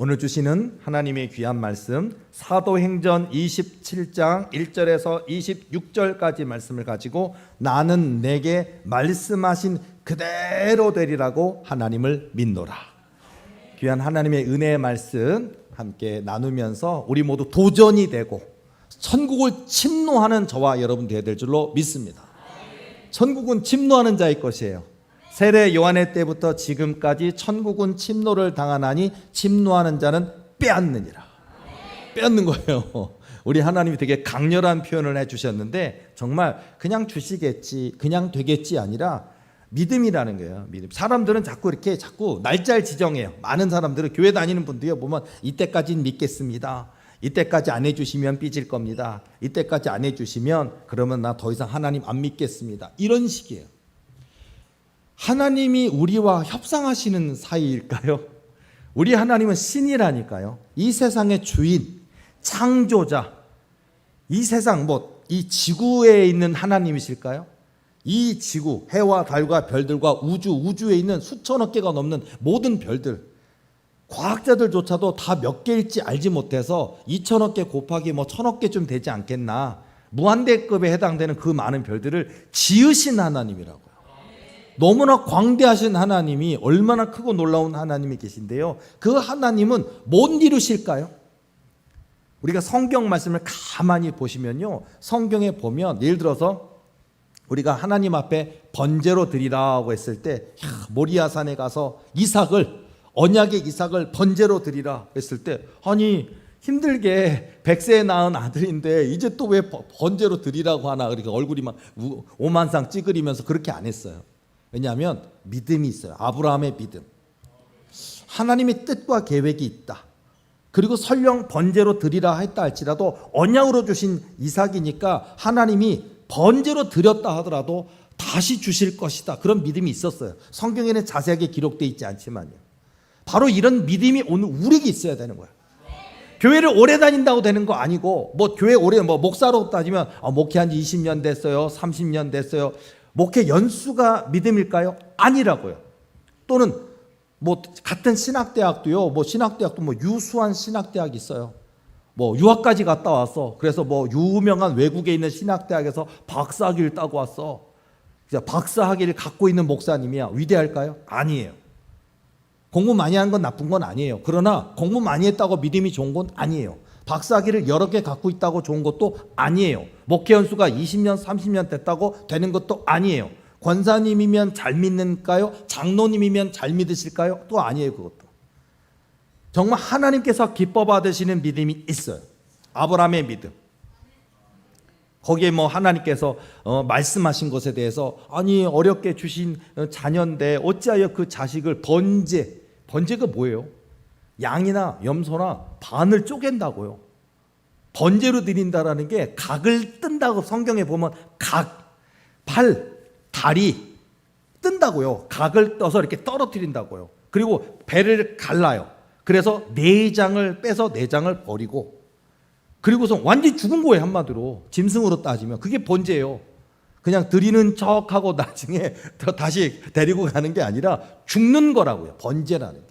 오늘 주시는 하나님의 귀한 말씀 사도행전 27장 1절에서 26절까지 말씀을 가지고 나는 내게 말씀하신 그대로 되리라고 하나님을 믿노라. 귀한 하나님의 은혜의 말씀 함께 나누면서 우리 모두 도전이 되고 천국을 침노하는 저와 여러분 되어야 될 줄로 믿습니다. 천국은 침노하는 자의 것이에요. 세례 요한의 때부터 지금까지 천국은 침노를 당하나니 침노하는 자는 빼앗느니라. 빼앗는 거예요. 우리 하나님이 되게 강렬한 표현을 해주셨는데 정말 그냥 주시겠지, 그냥 되겠지 아니라 믿음이라는 거예요. 믿음. 사람들은 자꾸 날짜를 지정해요. 많은 사람들은 교회 다니는 분들이 보면 이때까지는 믿겠습니다. 이때까지 안 해주시면 삐질 겁니다. 이때까지 안 해주시면 그러면 나 더 이상 하나님 안 믿겠습니다. 이런 식이에요. 하나님이 우리와 협상하시는 사이일까요? 우리 하나님은 신이라니까요. 이 세상의 주인, 창조자, 이 세상 이 지구에 있는 하나님이실까요? 이 지구, 해와 달과 별들과 우주에 있는 수천억 개가 넘는 모든 별들, 과학자들조차도 다 몇 개일지 알지 못해서 2천억 개 곱하기 1,000억 개쯤 되지 않겠나, 무한대급에 해당되는 그 많은 별들을 지으신 하나님이라고요. 너무나 광대하신 하나님이 얼마나 크고 놀라운 하나님이 계신데요. 그 하나님은 못 이루실까요? 우리가 성경 말씀을 가만히 보시면요, 성경에 보면 예를 들어서 우리가 하나님 앞에 번제로 드리라고 했을 때 모리아산에 가서 언약의 이삭을 번제로 드리라 했을 때 아니 힘들게 100세에 낳은 아들인데 이제 또 왜 번제로 드리라고 하나, 그러니까 얼굴이 막 오만상 찌그리면서 그렇게 안 했어요. 왜냐하면 믿음이 있어요. 아브라함의 믿음. 하나님의 뜻과 계획이 있다. 그리고 설령 번제로 드리라 했다 할지라도 언약으로 주신 이삭이니까 하나님이 번제로 드렸다 하더라도 다시 주실 것이다. 그런 믿음이 있었어요. 성경에는 자세하게 기록되어 있지 않지만요. 바로 이런 믿음이 오늘 우리에게 있어야 되는 거예요. 교회를 오래 다닌다고 되는 거 아니고 교회 오래 목사로 따지면 목회한 지 20년 됐어요. 30년 됐어요. 목회 연수가 믿음일까요? 아니라고요. 또는 같은 신학대학도요. 신학대학도 유수한 신학대학이 있어요. 유학까지 갔다 왔어. 그래서 유명한 외국에 있는 신학대학에서 박사학위를 따고 왔어. 박사학위를 갖고 있는 목사님이야. 위대할까요? 아니에요. 공부 많이 한 건 나쁜 건 아니에요. 그러나 공부 많이 했다고 믿음이 좋은 건 아니에요. 박사학위를 여러 개 갖고 있다고 좋은 것도 아니에요. 목회 연수가 20년, 30년 됐다고 되는 것도 아니에요. 권사님이면 잘 믿는가요? 장로님이면 잘 믿으실까요? 또 아니에요. 그것도. 정말 하나님께서 기뻐 받으시는 믿음이 있어요. 아브라함의 믿음. 거기에 하나님께서 말씀하신 것에 대해서 아니 어렵게 주신 자녀인데 어찌하여 그 자식을 번제가 뭐예요? 양이나 염소나 반을 쪼갠다고요. 번제로 드린다라는 게 각을 뜬다고 성경에 보면 팔, 다리 뜬다고요. 각을 떠서 이렇게 떨어뜨린다고요. 그리고 배를 갈라요. 그래서 내장을 빼서 내장을 버리고, 그리고서 완전히 죽은 거예요. 한마디로 짐승으로 따지면 그게 번제예요. 그냥 드리는 척하고 나중에 다시 데리고 가는 게 아니라 죽는 거라고요. 번제라는 게.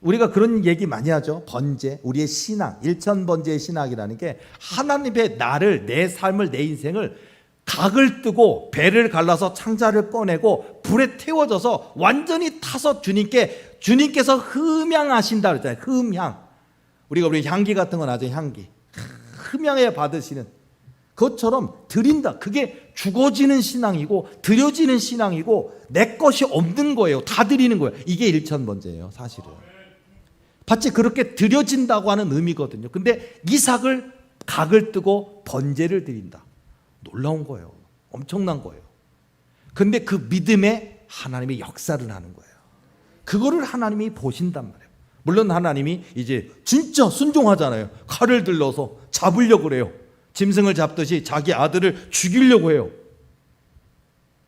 우리가 그런 얘기 많이 하죠. 번제, 우리의 신앙, 일천번제의 신앙이라는 게 하나님의 내 삶을, 내 인생을 각을 뜨고 배를 갈라서 창자를 꺼내고 불에 태워져서 완전히 타서 주님께서 흠향하신다 그랬잖아요. 흠향. 우리 향기 같은 건 아죠. 향기. 흠향해 받으시는 그것처럼 드린다. 그게 죽어지는 신앙이고 드려지는 신앙이고 내 것이 없는 거예요. 다 드리는 거예요. 이게 일천번제예요. 사실은. 마치 그렇게 드려진다고 하는 의미거든요. 근데 이삭을 각을 뜨고 번제를 드린다. 놀라운 거예요. 엄청난 거예요. 근데 그 믿음에 하나님이 역사를 하는 거예요. 그거를 하나님이 보신단 말이에요. 물론 하나님이 이제 진짜 순종하잖아요. 칼을 들러서 잡으려고 그래요. 짐승을 잡듯이 자기 아들을 죽이려고 해요.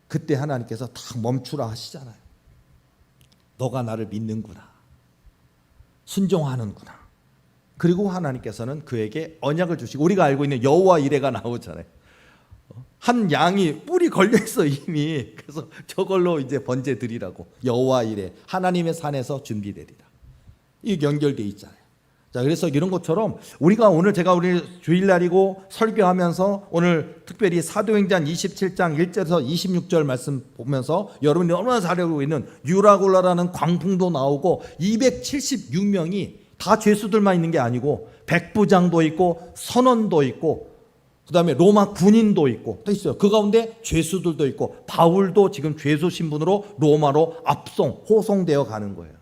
그때 하나님께서 딱 멈추라 하시잖아요. 너가 나를 믿는구나. 순종하는구나. 그리고 하나님께서는 그에게 언약을 주시고, 우리가 알고 있는 여호와 이레가 나오잖아요. 한 양이 뿔이 걸려있어 이미. 그래서 저걸로 이제 번제 드리라고. 여호와 이레, 하나님의 산에서 준비되리라. 이게 연결돼 있잖아요. 자, 그래서 이런 것처럼 우리가 오늘 제가 우리 주일날이고 설교하면서 오늘 특별히 사도행전 27장 1절에서 26절 말씀 보면서 여러분이 얼마나 잘 알고 있는 유라굴라라는 광풍도 나오고 276명이 다 죄수들만 있는 게 아니고 백부장도 있고 선원도 있고 그 다음에 로마 군인도 있고 또 있어요. 그 가운데 죄수들도 있고 바울도 지금 죄수 신분으로 로마로 호송되어 가는 거예요.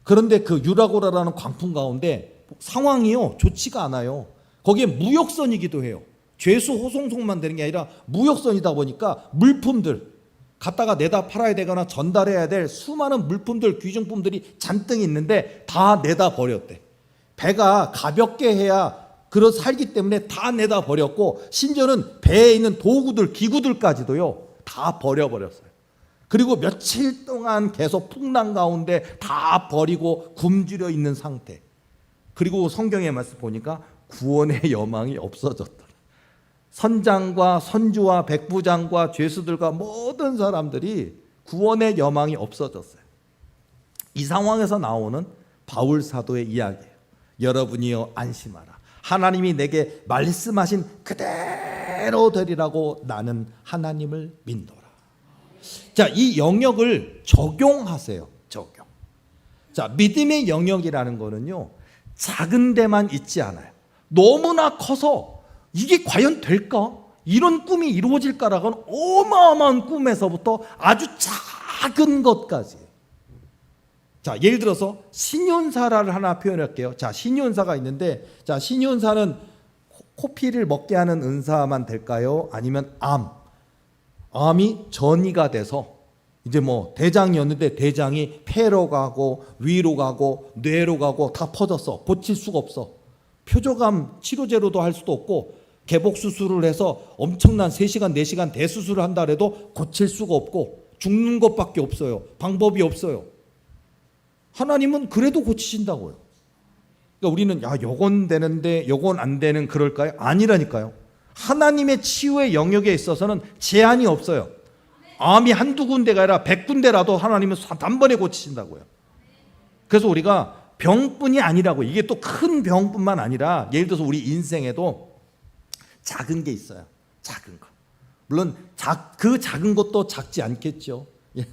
그런데 그 유라고라라는 광풍 가운데 상황이요 좋지가 않아요. 거기에 무역선이기도 해요. 죄수 호송송만 되는 게 아니라 무역선이다 보니까 물품들 갖다가 내다 팔아야 되거나 전달해야 될 수많은 물품들, 귀중품들이 잔뜩 있는데 다 내다 버렸대. 배가 가볍게 해야 살기 때문에 다 내다 버렸고 심지어는 배에 있는 도구들, 기구들까지도요 다 버려버렸어요. 그리고 며칠 동안 계속 풍랑 가운데 다 버리고 굶주려 있는 상태. 그리고 성경의 말씀 보니까 구원의 여망이 없어졌더라. 선장과 선주와 백부장과 죄수들과 모든 사람들이 구원의 여망이 없어졌어요. 이 상황에서 나오는 바울 사도의 이야기예요. 여러분이여 안심하라. 하나님이 내게 말씀하신 그대로 되리라고 나는 하나님을 믿노라. 자, 이 영역을 적용하세요. 적용. 자, 믿음의 영역이라는 거는요 작은 데만 있지 않아요. 너무나 커서 이게 과연 될까? 이런 꿈이 이루어질까라고는 어마어마한 꿈에서부터 아주 작은 것까지. 자, 예를 들어서 신윤사를 하나 표현할게요. 자, 신윤사가 있는데, 자, 신윤사는 코피를 먹게 하는 은사만 될까요? 아니면 암이 전이가 돼서 이제 뭐 대장이었는데 대장이 폐로 가고 위로 가고 뇌로 가고 다 퍼졌어. 고칠 수가 없어. 표적암 치료제로도 할 수도 없고 개복 수술을 해서 엄청난 3시간 4시간 대수술을 한다 해도 고칠 수가 없고 죽는 것밖에 없어요. 방법이 없어요. 하나님은 그래도 고치신다고요. 그러니까 우리는 요건 되는데 요건 안 되는 그럴까요? 아니라니까요. 하나님의 치유의 영역에 있어서는 제한이 없어요. 암이 한두 군데가 아니라 100군데라도 하나님은 단번에 고치신다고요. 그래서 우리가 병뿐이 아니라고, 이게 또 큰 병뿐만 아니라 예를 들어서 우리 인생에도 작은 게 있어요. 작은 거. 물론 그 작은 것도 작지 않겠죠.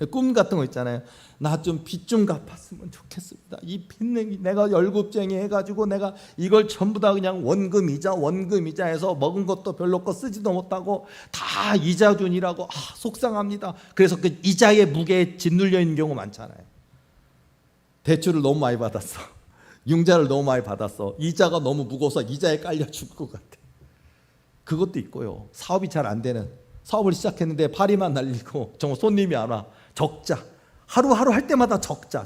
꿈 같은 거 있잖아요. 나 좀 빚 좀 갚았으면 좋겠습니다. 이 빚 내가 월급쟁이 해가지고 내가 이걸 전부 다 그냥 원금이자 해서 먹은 것도 별로 거 쓰지도 못하고 다 이자준이라고 속상합니다. 그래서 그 이자의 무게에 짓눌려 있는 경우 많잖아요. 대출을 너무 많이 받았어. 융자를 너무 많이 받았어. 이자가 너무 무거워서 이자에 깔려 죽을 것 같아. 그것도 있고요. 사업이 잘 안 되는, 사업을 시작했는데 파리만 날리고 정말 손님이 안 와. 적자. 하루하루 할 때마다 적자.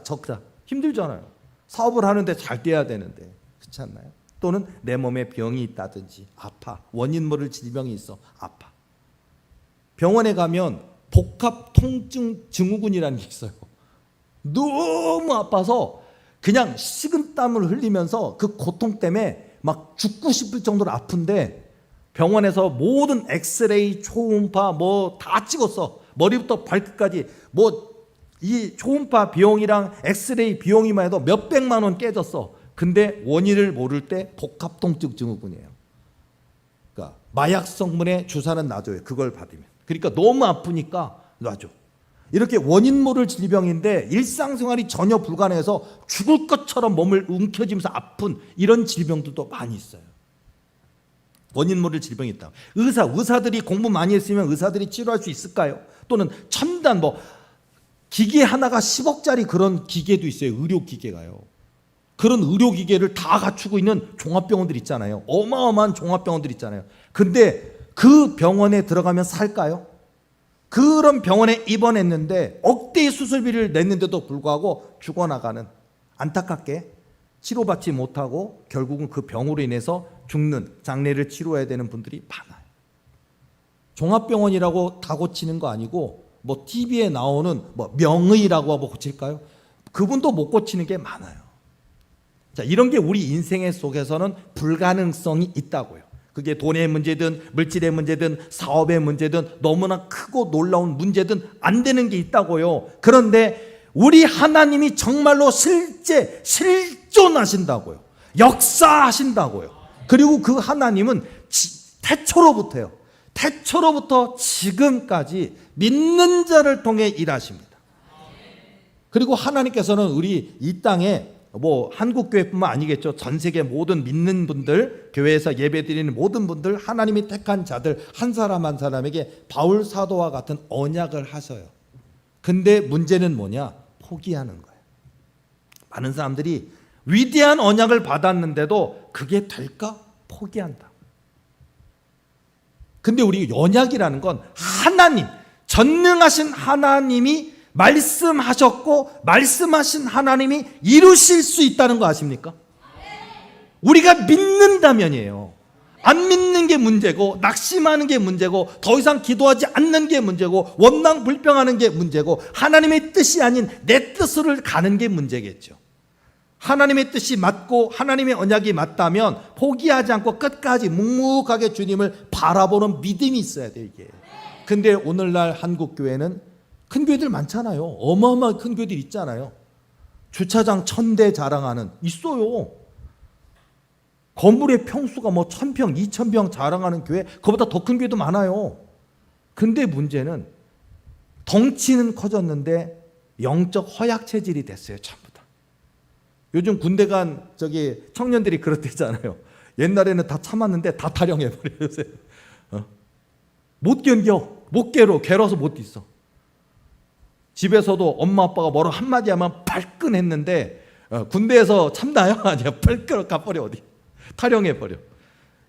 힘들잖아요. 사업을 하는데 잘 돼야 되는데. 그렇지 않나요? 또는 내 몸에 병이 있다든지 아파. 원인 모를 질병이 있어. 아파. 병원에 가면 복합통증 증후군이라는 게 있어요. 너무 아파서 그냥 식은땀을 흘리면서 그 고통 때문에 막 죽고 싶을 정도로 아픈데 병원에서 모든 엑스레이, 초음파 뭐 다 찍었어. 머리부터 발끝까지 뭐 이 초음파 비용이랑 엑스레이 비용이만 해도 몇백만 원 깨졌어. 근데 원인을 모를 때 복합통증 증후군이에요. 그러니까 마약 성분의 주사는 놔줘요. 그걸 받으면. 그러니까 너무 아프니까 놔줘. 이렇게 원인 모를 질병인데 일상생활이 전혀 불가능해서 죽을 것처럼 몸을 움켜쥐면서 아픈 이런 질병들도 많이 있어요. 원인 모를 질병이 있다. 의사들이 공부 많이 했으면 의사들이 치료할 수 있을까요? 또는 첨단 기계 하나가 10억짜리 그런 기계도 있어요. 의료기계가요. 그런 의료기계를 다 갖추고 있는 종합병원들 있잖아요. 어마어마한 종합병원들 있잖아요. 근데 그 병원에 들어가면 살까요? 그런 병원에 입원했는데 억대의 수술비를 냈는데도 불구하고 죽어나가는, 안타깝게 치료받지 못하고 결국은 그 병으로 인해서 죽는, 장례를 치러야 되는 분들이 많아요. 종합병원이라고 다 고치는 거 아니고 뭐 TV에 나오는 명의라고 하고 고칠까요? 그분도 못 고치는 게 많아요. 자, 이런 게 우리 인생의 속에서는 불가능성이 있다고요. 그게 돈의 문제든 물질의 문제든 사업의 문제든 너무나 크고 놀라운 문제든 안 되는 게 있다고요. 그런데 우리 하나님이 정말로 실존하신다고요. 역사하신다고요. 그리고 그 하나님은 태초로부터 지금까지 믿는 자를 통해 일하십니다. 그리고 하나님께서는 우리 이 땅에 한국교회뿐만 아니겠죠. 전 세계 모든 믿는 분들, 교회에서 예배드리는 모든 분들, 하나님이 택한 자들 한 사람 한 사람에게 바울 사도와 같은 언약을 하셔요. 근데 문제는 뭐냐? 포기하는 거예요. 많은 사람들이 위대한 언약을 받았는데도 그게 될까? 포기한다. 근데 우리 언약이라는 건 하나님, 전능하신 하나님이 말씀하셨고 말씀하신 하나님이 이루실 수 있다는 거 아십니까? 우리가 믿는다면이에요. 안 믿는 게 문제고, 낙심하는 게 문제고, 더 이상 기도하지 않는 게 문제고, 원망불평하는 게 문제고, 하나님의 뜻이 아닌 내 뜻을 가는 게 문제겠죠. 하나님의 뜻이 맞고 하나님의 언약이 맞다면 포기하지 않고 끝까지 묵묵하게 주님을 바라보는 믿음이 있어야 돼요, 이게. 근데 오늘날 한국교회는 큰 교회들 많잖아요. 어마어마한 큰 교회들 있잖아요. 주차장 1000대 자랑하는, 있어요. 건물의 평수가 1000평, 2000평 자랑하는 교회, 그보다 더 큰 교회도 많아요. 근데 문제는 덩치는 커졌는데 영적 허약 체질이 됐어요, 전부 다. 요즘 군대 간 청년들이 그렇대잖아요. 옛날에는 다 참았는데 다 타령해버려요, 요새. 못 견뎌, 못 괴로워서 못 있어. 집에서도 엄마 아빠가 뭐라 한마디 하면 발끈했는데 군대에서 참나요? 아니야, 발끈 가버려, 어디 타령해버려.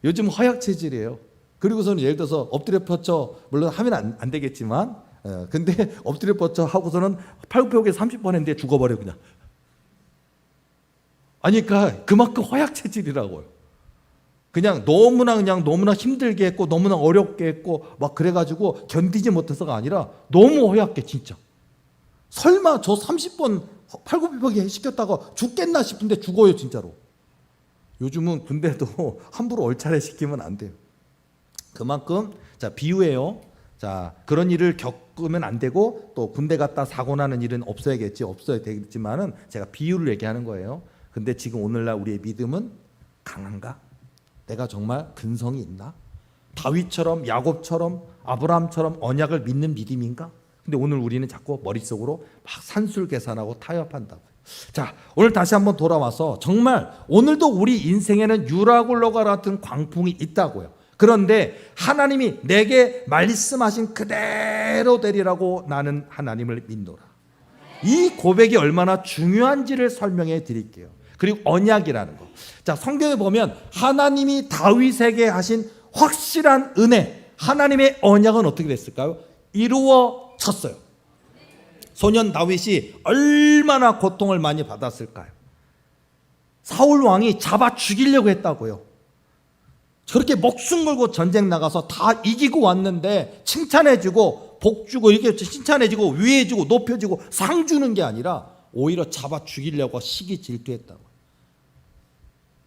요즘 허약 체질이에요. 그리고서는 예를 들어서 엎드려 뻗쳐, 물론 하면 안 되겠지만, 근데 엎드려 뻗쳐 하고서는 팔굽혀펴기 30번 했는데 죽어버려 그냥. 아니, 그러니까 그만큼 허약 체질이라고요. 그냥 너무나 힘들게 했고 너무나 어렵게 했고 막 그래가지고 견디지 못해서가 아니라 너무 허약해 진짜. 설마 저 30번 팔굽혀펴기 시켰다가 죽겠나 싶은데 죽어요, 진짜로. 요즘은 군대도 함부로 얼차례 시키면 안 돼요. 그만큼, 자, 비유예요. 자, 그런 일을 겪으면 안 되고, 또 군대 갔다 사고 나는 일은 없어야 되겠지만은 제가 비유를 얘기하는 거예요. 근데 지금 오늘날 우리의 믿음은 강한가? 내가 정말 근성이 있나? 다윗처럼, 야곱처럼, 아브라함처럼 언약을 믿는 믿음인가? 근데 오늘 우리는 자꾸 머릿속으로 막 산술 계산하고 타협한다고요. 자, 오늘 다시 한번 돌아와서 정말 오늘도 우리 인생에는 유라굴로가 같은 광풍이 있다고요. 그런데 하나님이 내게 말씀하신 그대로 되리라고 나는 하나님을 믿노라. 이 고백이 얼마나 중요한지를 설명해 드릴게요. 그리고 언약이라는 거. 자, 성경에 보면 하나님이 다윗에게 하신 확실한 은혜, 하나님의 언약은 어떻게 됐을까요? 이루어졌어요. 소년 다윗이 얼마나 고통을 많이 받았을까요? 사울 왕이 잡아 죽이려고 했다고요. 저렇게 목숨 걸고 전쟁 나가서 다 이기고 왔는데 칭찬해주고 복주고 이렇게 칭찬해주고 위해주고 높여주고 상 주는 게 아니라 오히려 잡아 죽이려고 시기 질투했다고.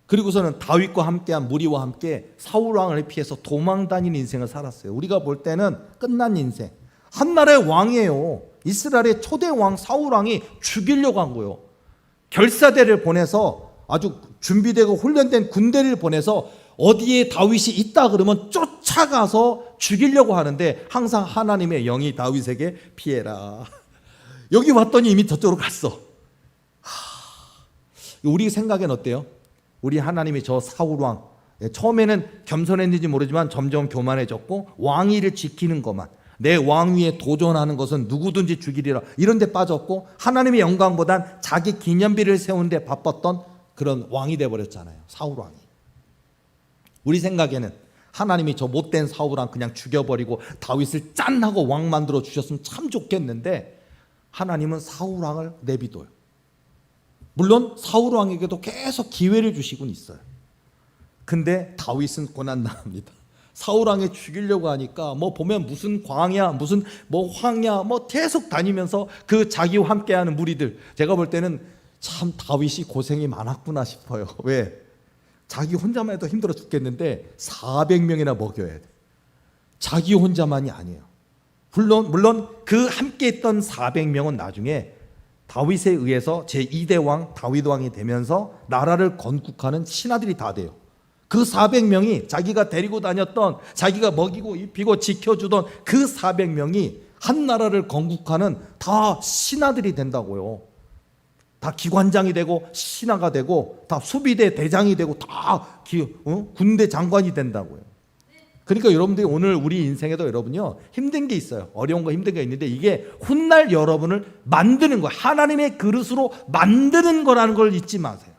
그리고서는 다윗과 함께한 무리와 함께 사울 왕을 피해서 도망 다니는 인생을 살았어요. 우리가 볼 때는 끝난 인생. 한 나라의 왕이에요. 이스라엘의 초대 왕 사울 왕이 죽이려고 한 거예요. 결사대를 보내서 아주 준비되고 훈련된 군대를 보내서 어디에 다윗이 있다 그러면 쫓아가서 죽이려고 하는데 항상 하나님의 영이 다윗에게 피해라. 여기 왔더니 이미 저쪽으로 갔어. 우리 생각엔 어때요? 우리 하나님이 저 사울 왕, 처음에는 겸손했는지 모르지만 점점 교만해졌고 왕위를 지키는 것만, 내 왕위에 도전하는 것은 누구든지 죽이리라 이런 데 빠졌고 하나님의 영광보단 자기 기념비를 세우는 데 바빴던 그런 왕이 돼버렸잖아요, 사울 왕이. 우리 생각에는 하나님이 저 못된 사울 왕 그냥 죽여버리고 다윗을 짠 하고 왕 만들어 주셨으면 참 좋겠는데 하나님은 사울 왕을 내비둬요. 물론 사울 왕에게도 계속 기회를 주시곤 있어요. 근데 다윗은 고난당합니다. 사울 왕이 죽이려고 하니까 보면 무슨 광야, 무슨 황야 계속 다니면서 그 자기와 함께하는 무리들, 제가 볼 때는 참 다윗이 고생이 많았구나 싶어요. 왜? 자기 혼자만 해도 힘들어 죽겠는데 400명이나 먹여야 돼. 자기 혼자만이 아니에요. 물론 그 함께했던 400명은 나중에 다윗에 의해서 제2대 왕 다윗 왕이 되면서 나라를 건국하는 신하들이 다 돼요. 그 400명이 자기가 데리고 다녔던, 자기가 먹이고 입히고 지켜주던 그 400명이 한 나라를 건국하는 다 신하들이 된다고요. 다 기관장이 되고 신하가 되고 다 수비대 대장이 되고 다 군대 장관이 된다고요. 그러니까 여러분들이 오늘 우리 인생에도 여러분요, 힘든 게 있어요. 어려운 거 힘든 게 있는데 이게 훗날 여러분을 만드는 거예요. 하나님의 그릇으로 만드는 거라는 걸 잊지 마세요.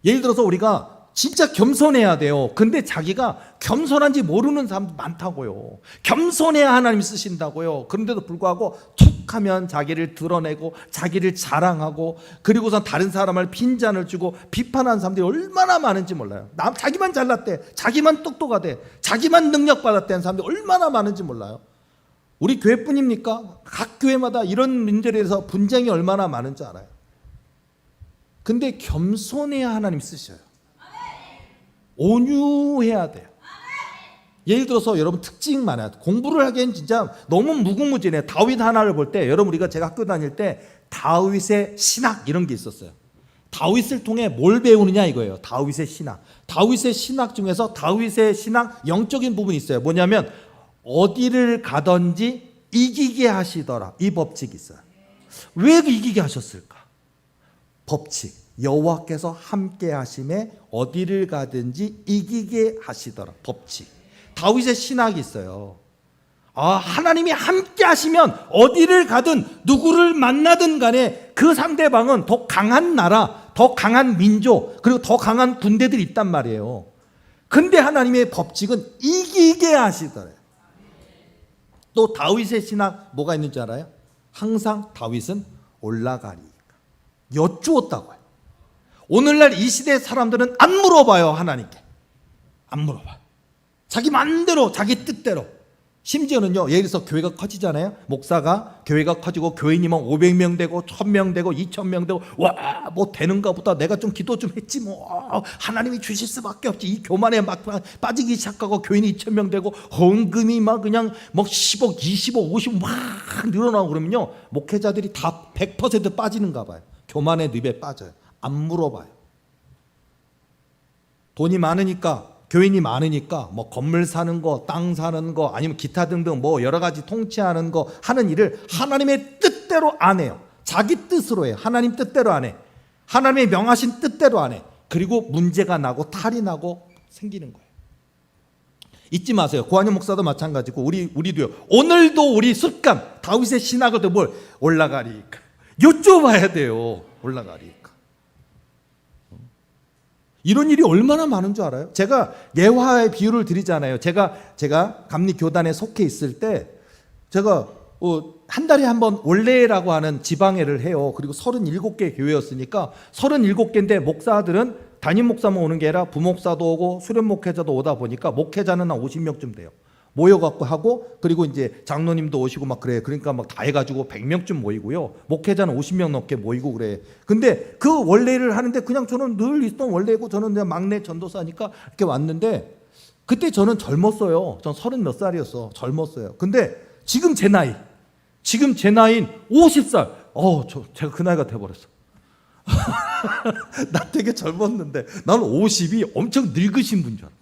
예를 들어서 우리가 진짜 겸손해야 돼요. 근데 자기가 겸손한지 모르는 사람도 많다고요. 겸손해야 하나님 쓰신다고요. 그런데도 불구하고 툭 하면 자기를 드러내고 자기를 자랑하고 그리고선 다른 사람을 핀잔을 주고 비판하는 사람들이 얼마나 많은지 몰라요. 자기만 잘났대, 자기만 똑똑하대, 자기만 능력받았다는 사람들이 얼마나 많은지 몰라요. 우리 교회뿐입니까? 각 교회마다 이런 문제에 대해서 분쟁이 얼마나 많은지 알아요. 근데 겸손해야 하나님 쓰셔요. 온유해야 돼요. 예를 들어서 여러분 특징 많아요. 공부를 하기엔 진짜 너무 무궁무진해요. 다윗 하나를 볼 때 여러분 우리가 제가 학교 다닐 때 다윗의 신학 이런 게 있었어요. 다윗을 통해 뭘 배우느냐 이거예요. 다윗의 신학. 다윗의 신학 중에서 다윗의 신학 영적인 부분이 있어요. 뭐냐면 어디를 가든지 이기게 하시더라. 이 법칙이 있어요. 왜 이기게 하셨을까? 법칙. 여호와께서 함께 하심에 어디를 가든지 이기게 하시더라. 법칙. 다윗의 신학이 있어요. 하나님이 함께 하시면 어디를 가든 누구를 만나든 간에 그 상대방은 더 강한 나라, 더 강한 민족, 그리고 더 강한 군대들이 있단 말이에요. 근데 하나님의 법칙은 이기게 하시더래요. 또 다윗의 신학 뭐가 있는지 알아요? 항상 다윗은 올라가리까 여쭈었다고요. 오늘날 이 시대 사람들은 안 물어봐요. 하나님께 안 물어봐요. 자기 마음대로 자기 뜻대로. 심지어는요, 예를 들어서 교회가 커지잖아요. 목사가 교회가 커지고 교인이면 500명 되고 1000명 되고 2000명 되고 와, 뭐 되는가 보다. 내가 좀 기도 좀 했지 뭐. 하나님이 주실 수밖에 없지. 이 교만에 막 빠지기 시작하고 교인이 2000명 되고 헌금이 막 그냥 뭐 10억, 20억, 50억 막 늘어나고 그러면요, 목회자들이 다 100% 빠지는가 봐요. 교만의 늪에 빠져요. 안 물어봐요. 돈이 많으니까, 교인이 많으니까 뭐 건물 사는 거, 땅 사는 거, 아니면 기타 등등 뭐 여러 가지 통치하는 거 하는 일을 하나님의 뜻대로 안 해요. 자기 뜻으로 해요. 하나님 뜻대로 안 해. 하나님의 명하신 뜻대로 안 해. 그리고 문제가 나고 탈이 나고 생기는 거예요. 잊지 마세요. 고한영 목사도 마찬가지고 우리도요. 오늘도 우리 습관, 다윗의 신학을 또 뭘 올라가리까 여쭤봐야 돼요. 올라가리까. 이런 일이 얼마나 많은 줄 알아요? 제가 예화의 비유를 드리잖아요. 제가 감리교단에 속해 있을 때 제가 한 달에 한 번 원래라고 하는 지방회를 해요. 그리고 37개 교회였으니까 37개인데 목사들은 담임 목사만 오는 게 아니라 부목사도 오고 수련 목회자도 오다 보니까 목회자는 한 50명쯤 돼요. 모여갖고 하고, 그리고 이제 장로님도 오시고 막 그래. 그러니까 막 다 해가지고 100명쯤 모이고요. 목회자는 50명 넘게 모이고 그래. 근데 그 원래를 하는데 그냥 저는 늘 있던 원래고 저는 그냥 막내 전도사니까 이렇게 왔는데 그때 저는 젊었어요. 전 30 몇 살이었어. 젊었어요. 근데 지금 제 나이인 50살. 제가 그 나이가 돼버렸어. 나 되게 젊었는데 나는 50이 엄청 늙으신 분 줄 알아.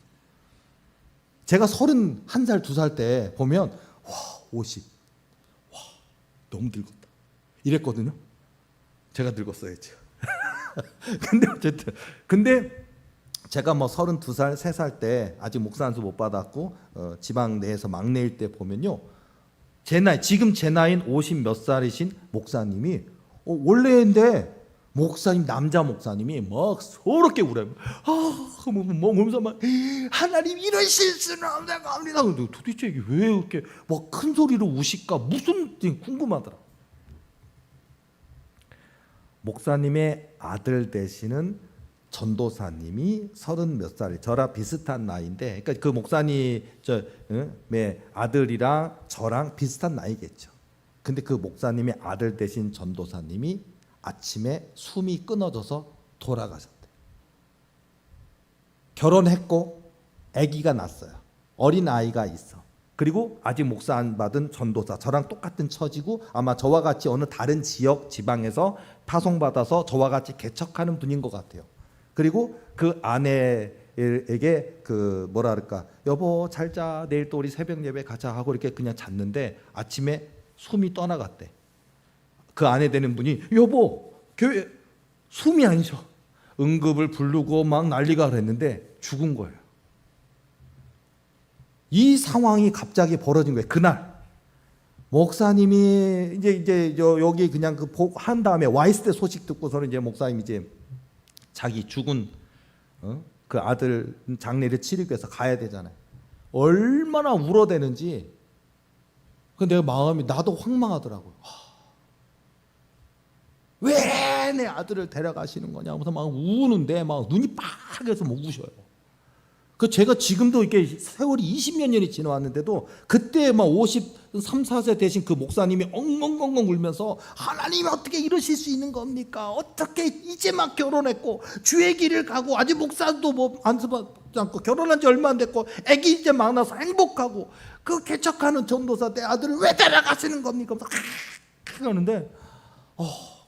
제가 31살, 2살 때 보면 50. 너무 늙었다. 이랬거든요. 제가 늙었어요, 지금. 근데 어쨌든 제가 뭐 32살, 3살 때 아직 목사 안수 못 받았고 지방 내에서 막내일 때 보면요. 지금 제 나이인 50 몇 살이신 목사님이 원래인데 목사님, 남자 목사님이 막 서럽게 울어요. 몸서 막 하나님 이런 실수는 안 됩니다. 도대체 이게 왜 이렇게 막 큰 소리로 우실까? 무슨 궁금하더라. 목사님의 아들 되시는 전도사님이 30 몇 살, 저랑 비슷한 나이인데, 그러니까 그 목사님의 아들이랑 저랑 비슷한 나이겠죠. 근데 그 목사님의 아들 되신 전도사님이 아침에 숨이 끊어져서 돌아가셨대. 결혼했고 아기가 났어요. 어린 아이가 있어. 그리고 아직 목사 안 받은 전도사, 저랑 똑같은 처지고 아마 저와 같이 어느 다른 지역 지방에서 파송받아서 저와 같이 개척하는 분인 것 같아요. 그리고 그 아내에게 그 뭐라 그럴까, 여보 잘 자, 내일 또 우리 새벽 예배 가자 하고 이렇게 그냥 잤는데 아침에 숨이 떠나갔대. 그 아내 되는 분이, 여보 교회 숨이 아니죠, 응급을 부르고 막 난리가 그랬는데 죽은 거예요. 이 상황이 갑자기 벌어진 거예요. 그날 목사님이 이제 여기 그냥 그 한 다음에 와 있을 때 소식 듣고서는 이제 목사님이 이제 자기 죽은 그 아들 장례를 치르기 위해서 가야 되잖아요. 얼마나 울어대는지 그 내가 마음이, 나도 황망하더라고요. 왜 내 아들을 데려가시는 거냐 하면서 막 우는데 막 눈이 빨개서 못 우셔요. 그 제가 지금도 이렇게 세월이 20몇 년이 지나왔는데도 그때 막 53, 4세 되신 그 목사님이 엉엉엉엉 울면서, 하나님이 어떻게 이러실 수 있는 겁니까? 어떻게 이제 막 결혼했고 주의 길을 가고 아직 목사도 뭐 안수받지 않고 결혼한 지 얼마 안 됐고 애기 이제 막 나서 행복하고 그 개척하는 전도사 내 아들을 왜 데려가시는 겁니까? 그러는데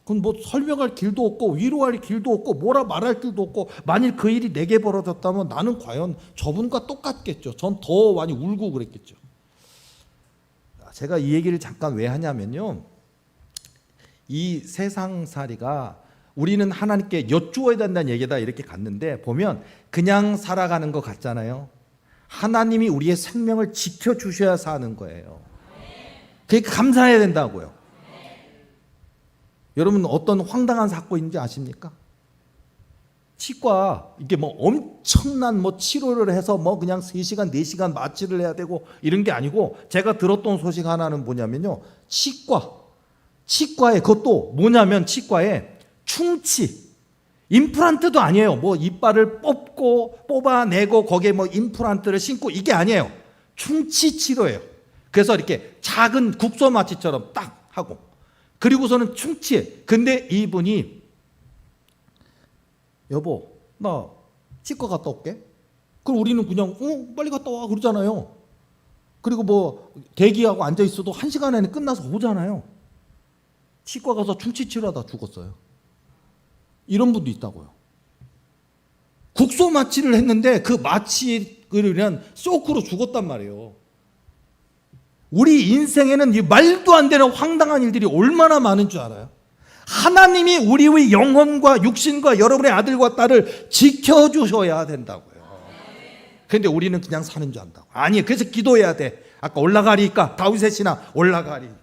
그건 뭐 설명할 길도 없고 위로할 길도 없고 뭐라 말할 길도 없고, 만일 그 일이 내게 벌어졌다면 나는 과연 저분과 똑같겠죠. 전 더 많이 울고 그랬겠죠. 제가 이 얘기를 잠깐 왜 하냐면요, 이 세상살이가 우리는 하나님께 여쭈어야 된다는 얘기다 이렇게 갔는데, 보면 그냥 살아가는 것 같잖아요. 하나님이 우리의 생명을 지켜주셔야 사는 거예요. 그게 감사해야 된다고요. 여러분 어떤 황당한 사건인지 아십니까? 치과 이게 뭐 엄청난 뭐 치료를 해서 뭐 그냥 3시간 4시간 마취를 해야 되고 이런 게 아니고, 제가 들었던 소식 하나는 뭐냐면요, 치과에 그것도 뭐냐면 치과에 충치, 임플란트도 아니에요. 뭐 이빨을 뽑아내고 거기에 뭐 임플란트를 심고 이게 아니에요. 충치 치료예요. 그래서 이렇게 작은 국소 마취처럼 딱 하고, 그리고서는 충치에, 근데 이분이, 여보 나 치과 갔다 올게. 그럼 우리는 그냥 빨리 갔다 와 그러잖아요. 그리고 뭐 대기하고 앉아 있어도 1시간 안에 끝나서 오잖아요. 치과 가서 충치 치료하다 죽었어요. 이런 분도 있다고요. 국소 마취를 했는데 그 마취를 그냥 쇼크로 죽었단 말이에요. 우리 인생에는 이 말도 안 되는 황당한 일들이 얼마나 많은 줄 알아요? 하나님이 우리의 영혼과 육신과 여러분의 아들과 딸을 지켜주셔야 된다고요. 그런데 우리는 그냥 사는 줄 안다고. 아니, 그래서 기도해야 돼. 아까 올라가리까, 다윗의 신앙 올라가리까,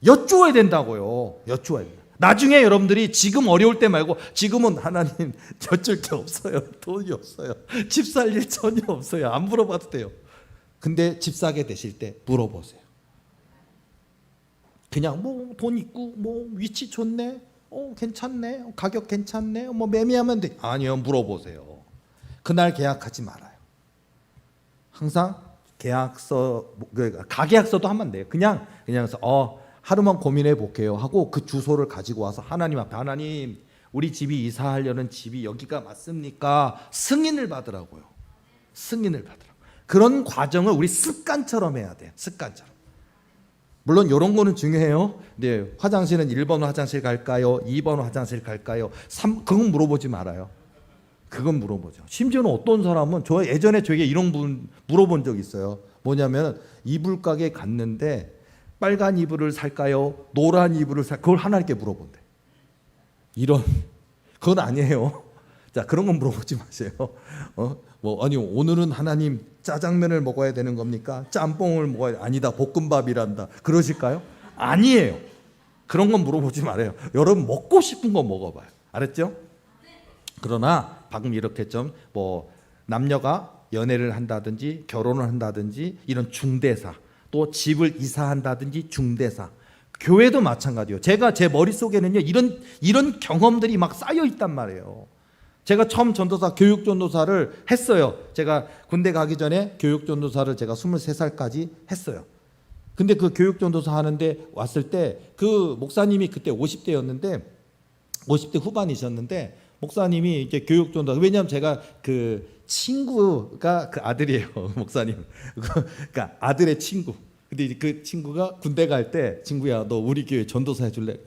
여쭈어야 된다고요. 여쭈어야 된다. 나중에 여러분들이 지금 어려울 때 말고, 지금은 하나님 여쭐 게 없어요. 돈이 없어요. 집 살 일 전혀 없어요. 안 물어봐도 돼요. 근데 집 사게 되실 때 물어보세요. 그냥 뭐 돈 있고 뭐 위치 좋네, 괜찮네, 가격 괜찮네, 뭐 매매하면 돼. 아니요, 물어보세요. 그날 계약하지 말아요. 항상 계약서, 가계약서도 하면 돼요. 그냥 해서 하루만 고민해 볼게요 하고 그 주소를 가지고 와서 하나님 앞에, 하나님 우리 집이 이사하려는 집이 여기가 맞습니까? 승인을 받으라고요. 승인을 받으라고. 그런 과정을 우리 습관처럼 해야 돼요. 습관처럼. 물론 이런 거는 중요해요. 네, 화장실은 1번 화장실 갈까요? 2번 화장실 갈까요? 그건 물어보지 말아요. 그건 물어보죠. 심지어는 어떤 사람은, 저 예전에 저에게 이런 분 물어본 적 있어요. 뭐냐면 이불 가게 갔는데 빨간 이불을 살까요? 노란 이불을 살까요? 그걸 하나님께 물어본대. 그건 아니에요. 자, 그런 건 물어보지 마세요. 아니 오늘은 하나님 짜장면을 먹어야 되는 겁니까? 짬뽕을 먹어야, 아니다 볶음밥이란다 그러실까요? 아니에요. 그런 건 물어보지 말아요. 여러분 먹고 싶은 거 먹어봐요. 알았죠? 그러나 방금 이렇게 좀 뭐 남녀가 연애를 한다든지 결혼을 한다든지 이런 중대사, 또 집을 이사한다든지 중대사, 교회도 마찬가지예요. 제가 제 머릿속에는요 이런 경험들이 막 쌓여 있단 말이에요. 제가 처음 전도사, 교육전도사를 했어요. 제가 군대 가기 전에 교육전도사를 제가 23살까지 했어요. 근데 그 교육전도사 하는데 왔을 때 그 목사님이 그때 50대 후반이셨는데 목사님이 이제 교육전도사, 왜냐하면 제가 그 친구가 그 아들이에요. 목사님. 그러니까 아들의 친구. 근데 이제 그 친구가 군대 갈 때 친구야 너 우리 교회 전도사 해줄래?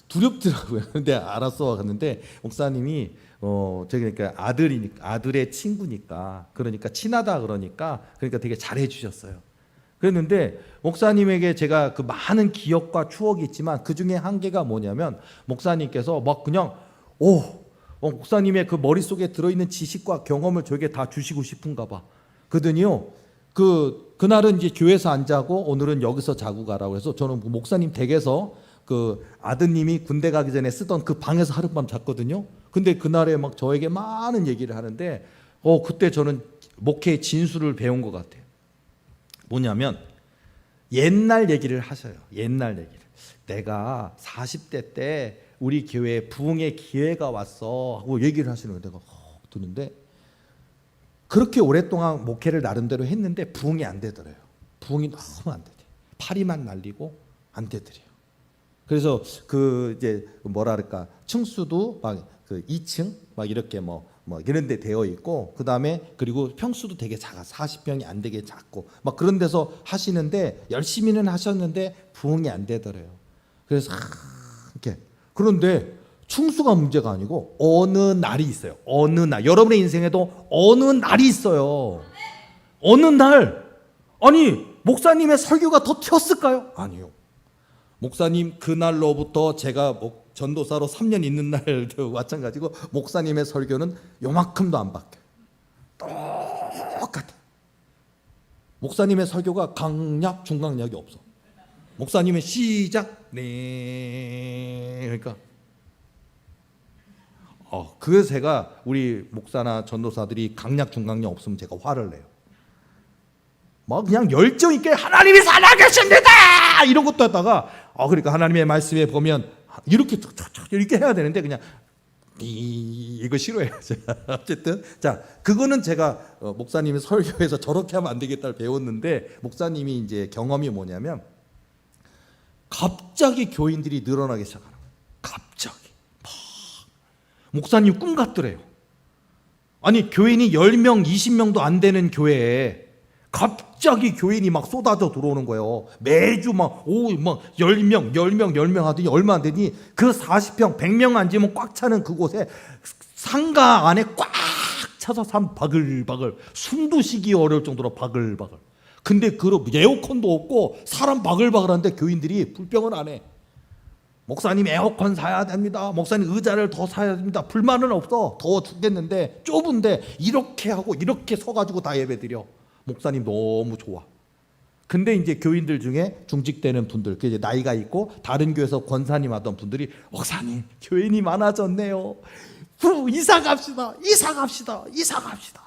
두렵더라고요. 근데 알았어 갔는데 목사님이 제가 그러니까 아들의 친구니까 그러니까 친하다 그러니까 되게 잘해 주셨어요. 그랬는데 목사님에게 제가 그 많은 기억과 추억이 있지만 그 중에 한 개가 뭐냐면 목사님께서 막 그냥 목사님의 그 머릿속에 들어있는 지식과 경험을 저에게 다 주시고 싶은가 봐. 그러더니요 그날은 이제 교회에서 안 자고 오늘은 여기서 자고 가라고 해서 저는 목사님 댁에서 그 아드님이 군대 가기 전에 쓰던 그 방에서 하룻밤 잤거든요. 근데 그날에 막 저에게 많은 얘기를 하는데 그때 저는 목회의 진수를 배운 것 같아요. 뭐냐면 옛날 얘기를 하셔요. 옛날 얘기를. 내가 40대 때 우리 교회에 부흥의 기회가 왔어 하고 얘기를 하시는 거예요. 내가 듣는데 그렇게 오랫동안 목회를 나름대로 했는데 부흥이 안 되더래요. 부흥이 너무 안 되대. 파리만 날리고 안 되더래요. 그래서 그 이제 뭐랄까 층수도 막 그 2층 막 이렇게 뭐 이런 데 되어 있고 그다음에 그리고 평수도 되게 작아 40평이 안 되게 작고 막 그런 데서 하시는데 열심히는 하셨는데 부흥이 안 되더래요. 그래서 이렇게 그런데 충수가 문제가 아니고 어느 날이 있어요. 어느 날 여러분의 인생에도 어느 날이 있어요. 어느 날 아니 목사님의 설교가 더 튀었을까요? 아니요. 목사님 그날로부터 제가 전도사로 3년 있는 날도 마찬가지고 목사님의 설교는 요만큼도 안 바뀌어요. 똑같아. 목사님의 설교가 강약 중강약이 없어. 목사님의 시작 네 그러니까 그래서 제가 우리 목사나 전도사들이 강약 중강약 없으면 제가 화를 내요. 막 그냥 열정 있게 하나님이 살아계십니다 이런 것도 하다가 그러니까 하나님의 말씀에 보면 이렇게 해야 되는데 그냥 이거 싫어해요. 어쨌든 자 그거는 제가 목사님이 설교에서 저렇게 하면 안 되겠다를 배웠는데 목사님이 이제 경험이 뭐냐면 갑자기 교인들이 늘어나기 시작하는 거예요. 갑자기 목사님 꿈 같더래요. 아니 교인이 10명 20명도 안 되는 교회에 갑자기 교인이 막 쏟아져 들어오는 거예요. 매주 막 10명 하더니 얼마 안 되니 그 40평 100명 앉으면 꽉 차는 그곳에 상가 안에 꽉 차서 바글바글 숨도 쉬기 어려울 정도로 바글바글. 근데 그 에어컨도 없고 사람 바글바글한데 교인들이 불평을 안 해. 목사님 에어컨 사야 됩니다. 목사님 의자를 더 사야 됩니다. 불만은 없어. 더워 죽겠는데 좁은데 이렇게 하고 이렇게 서가지고 다 예배드려. 목사님 너무 좋아. 근데 이제 교인들 중에 중직되는 분들, 이제 나이가 있고 다른 교회에서 권사님 하던 분들이 목사님 교인이 많아졌네요. 이사 갑시다.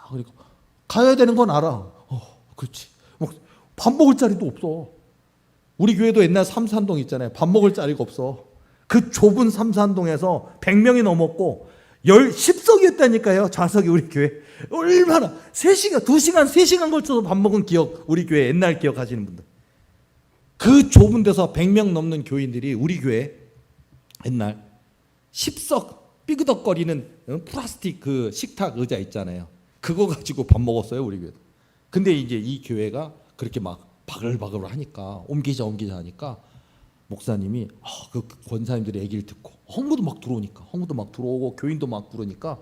그리고 가야 되는 건 알아. 그렇지. 밥 먹을 자리도 없어. 우리 교회도 옛날 삼산동 있잖아요. 밥 먹을 자리가 없어. 그 좁은 삼산동에서 100명이 넘었고 10석이었다니까요. 좌석이 우리 교회. 얼마나 3시간, 2시간, 3시간 걸쳐서 밥 먹은 기억, 우리 교회 옛날 기억하시는 분들. 그 좁은 데서 100명 넘는 교인들이 우리 교회 옛날 10석 삐그덕거리는 플라스틱 그 식탁 의자 있잖아요. 그거 가지고 밥 먹었어요, 우리 교회. 근데 이제 이 교회가 그렇게 막 바글바글 하니까 옮기자 하니까 목사님이 그 권사님들의 얘기를 듣고 헌금도 막 들어오고 교인도 막 그러니까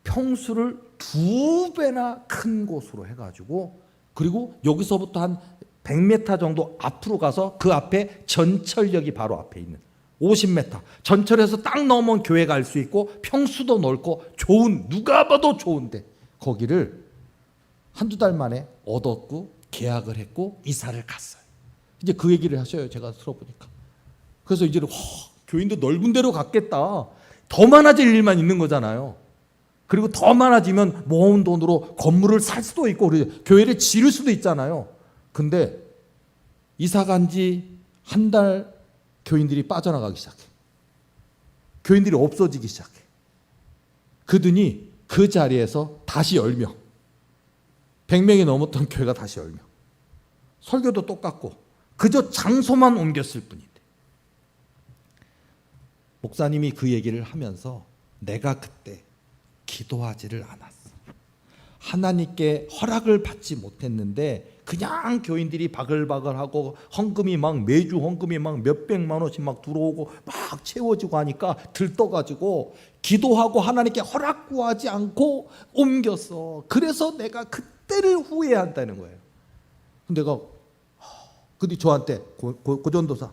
평수를 2배나 큰 곳으로 해가지고 그리고 여기서부터 한 100m 정도 앞으로 가서 그 앞에 전철역이 바로 앞에 있는 50m 전철에서 딱 넘으면 교회가 갈 수 있고 평수도 넓고 좋은 누가 봐도 좋은데 거기를 한두 달 만에 얻었고 계약을 했고 이사를 갔어요. 이제 그 얘기를 하셔요. 제가 들어보니까. 그래서 이제는 교인도 넓은 데로 갔겠다. 더 많아질 일만 있는 거잖아요. 그리고 더 많아지면 모은 돈으로 건물을 살 수도 있고 교회를 지을 수도 있잖아요. 근데 이사 간 지 한 달 교인들이 빠져나가기 시작해. 교인들이 없어지기 시작해. 그러더니 그 자리에서 다시 10명. 100명이 넘었던 교회가 다시 10명. 설교도 똑같고 그저 장소만 옮겼을 뿐인데 목사님이 그 얘기를 하면서 내가 그때 기도하지를 않았어. 하나님께 허락을 받지 못했는데 그냥 교인들이 바글바글하고 헌금이 막 매주 헌금이 막 몇백만 원씩 막 들어오고 막 채워지고 하니까 들떠가지고 기도하고 하나님께 허락 구하지 않고 옮겼어. 그래서 내가 그때를 후회한다는 거예요. 근데 저한테 고전도사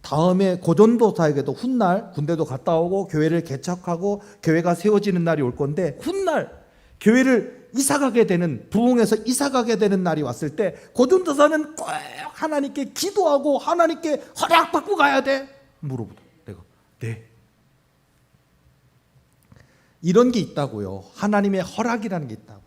다음에 고전도사에게도 훗날 군대도 갔다 오고 교회를 개척하고 교회가 세워지는 날이 올 건데 훗날 교회를 이사가게 되는 부흥에서 이사가게 되는 날이 왔을 때 고전도사는 꼭 하나님께 기도하고 하나님께 허락받고 가야 돼 물어보다. 내가 네. 이런 게 있다고요. 하나님의 허락이라는 게 있다고요.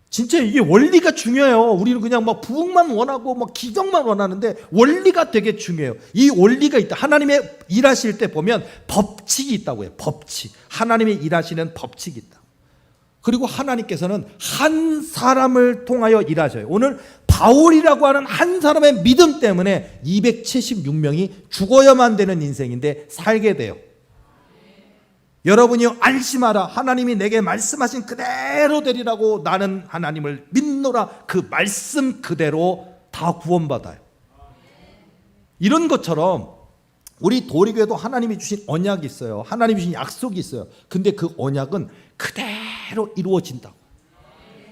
진짜 이게 원리가 중요해요. 우리는 그냥 막 부흥만 원하고 막 기적만 원하는데 원리가 되게 중요해요. 이 원리가 있다. 하나님의 일하실 때 보면 법칙이 있다고요. 법칙. 하나님의 일하시는 법칙이 있다. 그리고 하나님께서는 한 사람을 통하여 일하셔요. 오늘 바울이라고 하는 한 사람의 믿음 때문에 276명이 죽어야만 되는 인생인데 살게 돼요. 여러분이 안심하라. 하나님이 내게 말씀하신 그대로 되리라고 나는 하나님을 믿노라. 그 말씀 그대로 다 구원받아요. 이런 것처럼 우리 도리교회도 하나님이 주신 언약이 있어요. 하나님이 주신 약속이 있어요. 근데 그 언약은 그대로 이루어진다고.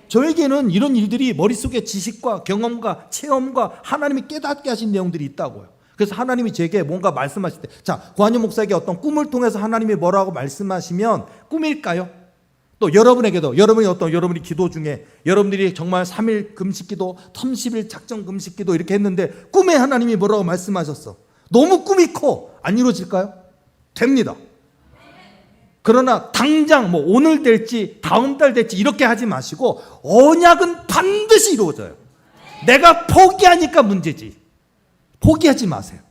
저에게는 이런 일들이 머릿속에 지식과 경험과 체험과 하나님이 깨닫게 하신 내용들이 있다고요. 그래서 하나님이 제게 뭔가 말씀하실 때, 자, 구한유 목사에게 어떤 꿈을 통해서 하나님이 뭐라고 말씀하시면 꿈일까요? 또 여러분에게도 여러분이 기도 중에 여러분들이 정말 3일 금식기도, 30일 작정 금식기도 이렇게 했는데 꿈에 하나님이 뭐라고 말씀하셨어? 너무 꿈이 커. 안 이루어질까요? 됩니다. 그러나 당장 뭐 오늘 될지 다음 달 될지 이렇게 하지 마시고 언약은 반드시 이루어져요. 내가 포기하니까 문제지. 포기하지 마세요.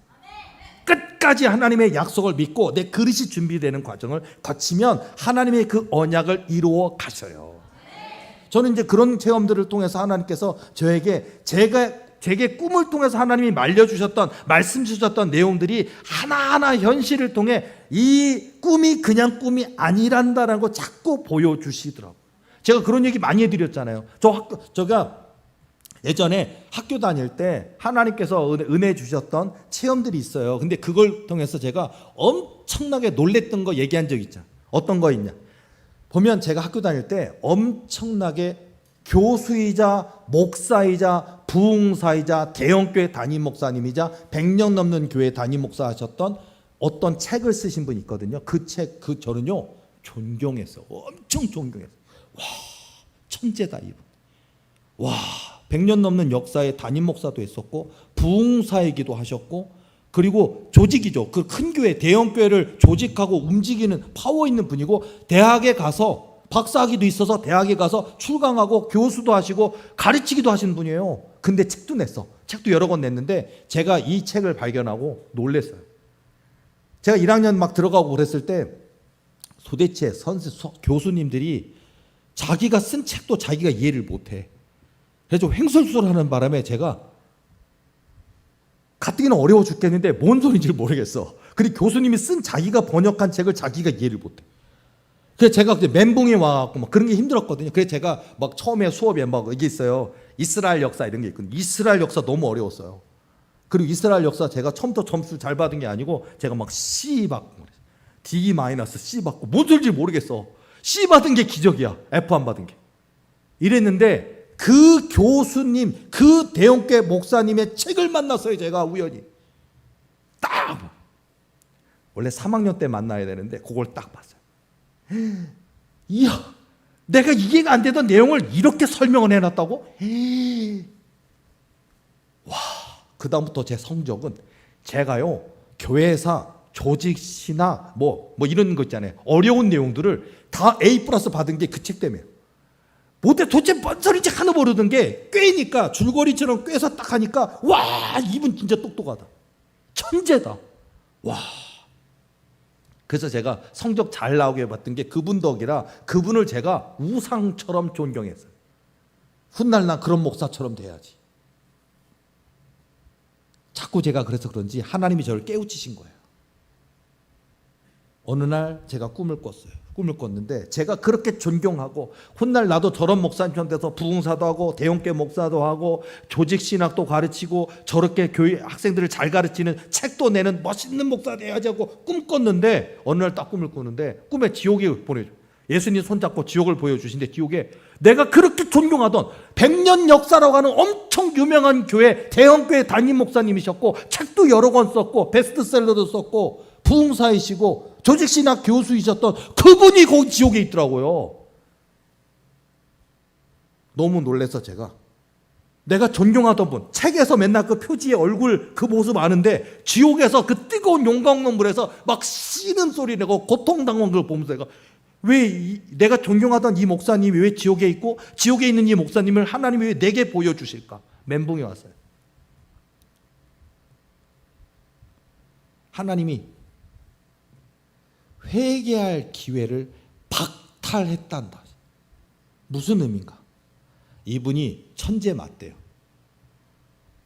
끝까지 하나님의 약속을 믿고 내 그릇이 준비되는 과정을 거치면 하나님의 그 언약을 이루어 가셔요. 저는 이제 그런 체험들을 통해서 하나님께서 제게 꿈을 통해서 하나님이 말려주셨던 말씀 주셨던 내용들이 하나하나 현실을 통해 이 꿈이 그냥 꿈이 아니란다라는 거 자꾸 보여주시더라고요. 제가 그런 얘기 많이 해드렸잖아요. 제가 예전에 학교 다닐 때 하나님께서 은혜 주셨던 체험들이 있어요. 근데 그걸 통해서 제가 엄청나게 놀랬던 거 얘기한 적 있죠. 어떤 거 있냐. 보면 제가 학교 다닐 때 엄청나게 교수이자 목사이자 부흥사이자 대형교회 담임 목사님이자 100년 넘는 교회 담임 목사 하셨던 어떤 책을 쓰신 분이 있거든요. 그 책, 저는요 존경했어요. 엄청 존경했어요. 와, 천재다 이분. 와, 100년 넘는 역사의 담임 목사도 했었고 부흥사이기도 하셨고 그리고 조직이죠. 그 큰 교회, 대형 교회를 조직하고 움직이는 파워 있는 분이고 대학에 가서 박사학위도 있어서 대학에 가서 출강하고 교수도 하시고 가르치기도 하시는 분이에요. 근데 책도 냈어. 책도 여러 권 냈는데 제가 이 책을 발견하고 놀랐어요. 제가 1학년 막 들어가고 그랬을 때 도대체 교수님들이 자기가 쓴 책도 자기가 이해를 못해. 그래서 횡설수설하는 바람에 제가 가뜩이나 어려워 죽겠는데 뭔 소리인지 모르겠어. 그리고 교수님이 쓴 자기가 번역한 책을 자기가 이해를 못해. 그래서 제가 멘붕이 와갖고 막 그런 게 힘들었거든요. 그래서 제가 막 처음에 수업에 막 이게 있어요. 이스라엘 역사 이런 게 있거든요. 이스라엘 역사 너무 어려웠어요. 그리고 이스라엘 역사 제가 처음부터 점수 잘 받은 게 아니고 제가 막 C 받고 D-C 받고 뭔 소리인지 모르겠어. C 받은 게 기적이야. F 안 받은 게. 이랬는데 그 교수님, 그 대형교회 목사님의 책을 만났어요. 제가 우연히. 딱! 원래 3학년 때 만나야 되는데 그걸 딱 봤어요. 이야, 내가 이해가 안 되던 내용을 이렇게 설명을 해놨다고? 와, 그 다음부터 제 성적은 제가요 교회사 조직시나 뭐 이런 거 있잖아요. 어려운 내용들을 다 A+ 받은 게 그 책 때문에. 못해 도대체 뭔 소리인지 하나 모르던 게 꿰니까 줄거리처럼 꿰서 딱 하니까 와, 이분 진짜 똑똑하다. 천재다. 와. 그래서 제가 성적 잘 나오게 봤던 게 그분 덕이라 그분을 제가 우상처럼 존경했어요. 훗날 난 그런 목사처럼 돼야지. 자꾸 제가 그래서 그런지 하나님이 저를 깨우치신 거예요. 어느 날 제가 꿈을 꿨어요. 꿈을 꿨는데 제가 그렇게 존경하고 훗날 나도 저런 목사님처럼 돼서 부흥사도 하고 대형교회 목사도 하고 조직신학도 가르치고 저렇게 교회 학생들을 잘 가르치는 책도 내는 멋있는 목사 돼야지 하고 꿈꿨는데 어느 날 딱 꿈을 꾸는데 꿈에 지옥에 보내줘. 예수님 손잡고 지옥을 보여주신데 지옥에 내가 그렇게 존경하던 100년 역사라고 하는 엄청 유명한 교회 대형교회 담임 목사님이셨고 책도 여러 권 썼고 베스트셀러도 썼고 부흥사이시고 조직신학 교수이셨던 그분이 거기 지옥에 있더라고요. 너무 놀라서 내가 존경하던 분, 책에서 맨날 그 표지에 얼굴 그 모습 아는데 지옥에서 그 뜨거운 용광로 물에서 막 씨는 소리 내고 고통당한 걸 보면서 내가 왜 내가 존경하던 이 목사님이 왜 지옥에 있고 지옥에 있는 이 목사님을 하나님이 왜 내게 보여주실까? 멘붕이 왔어요. 하나님이 회개할 기회를 박탈했단다. 무슨 의미인가? 이분이 천재 맞대요.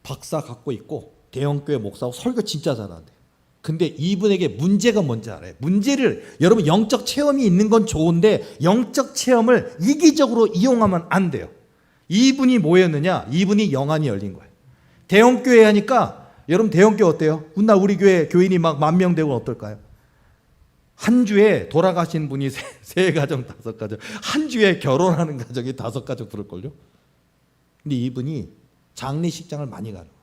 박사 갖고 있고 대형교회 목사고 설교 진짜 잘한대요. 근데 이분에게 문제가 뭔지 알아요? 문제를 여러분 영적 체험이 있는 건 좋은데 영적 체험을 이기적으로 이용하면 안 돼요. 이분이 뭐였느냐? 이분이 영안이 열린 거예요. 대형교회 하니까 여러분 대형교회 어때요? 훗날 우리 교회 교인이 막 10,000명 되고 어떨까요? 한 주에 돌아가신 분이 세 가정, 5가정, 한 주에 결혼하는 가정이 5가정 그럴걸요? 근데 이분이 장례식장을 많이 가는 거예요.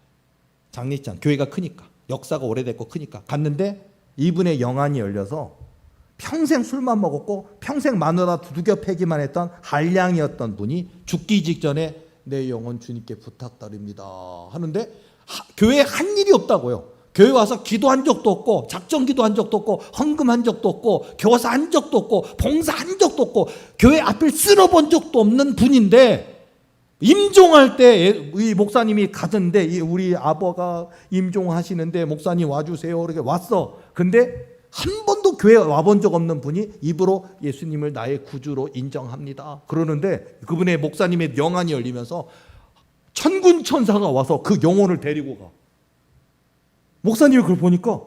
장례식장, 교회가 크니까, 역사가 오래됐고 크니까 갔는데 이분의 영안이 열려서 평생 술만 먹었고 평생 마누라 두들겨 패기만 했던 한량이었던 분이 죽기 직전에 내 영혼 주님께 부탁드립니다 하는데 교회에 한 일이 없다고요. 교회 와서 기도한 적도 없고 작정 기도한 적도 없고 헌금한 적도 없고 교사 한 적도 없고 봉사한 적도 없고 교회 앞을 쓸어본 적도 없는 분인데 임종할 때 이 목사님이 가던데 우리 아버가 임종하시는데 목사님 와주세요. 이렇게 왔어. 근데 한 번도 교회에 와본 적 없는 분이 입으로 예수님을 나의 구주로 인정합니다. 그러는데 그분의 목사님의 영안이 열리면서 천군 천사가 와서 그 영혼을 데리고 가. 목사님이 그걸 보니까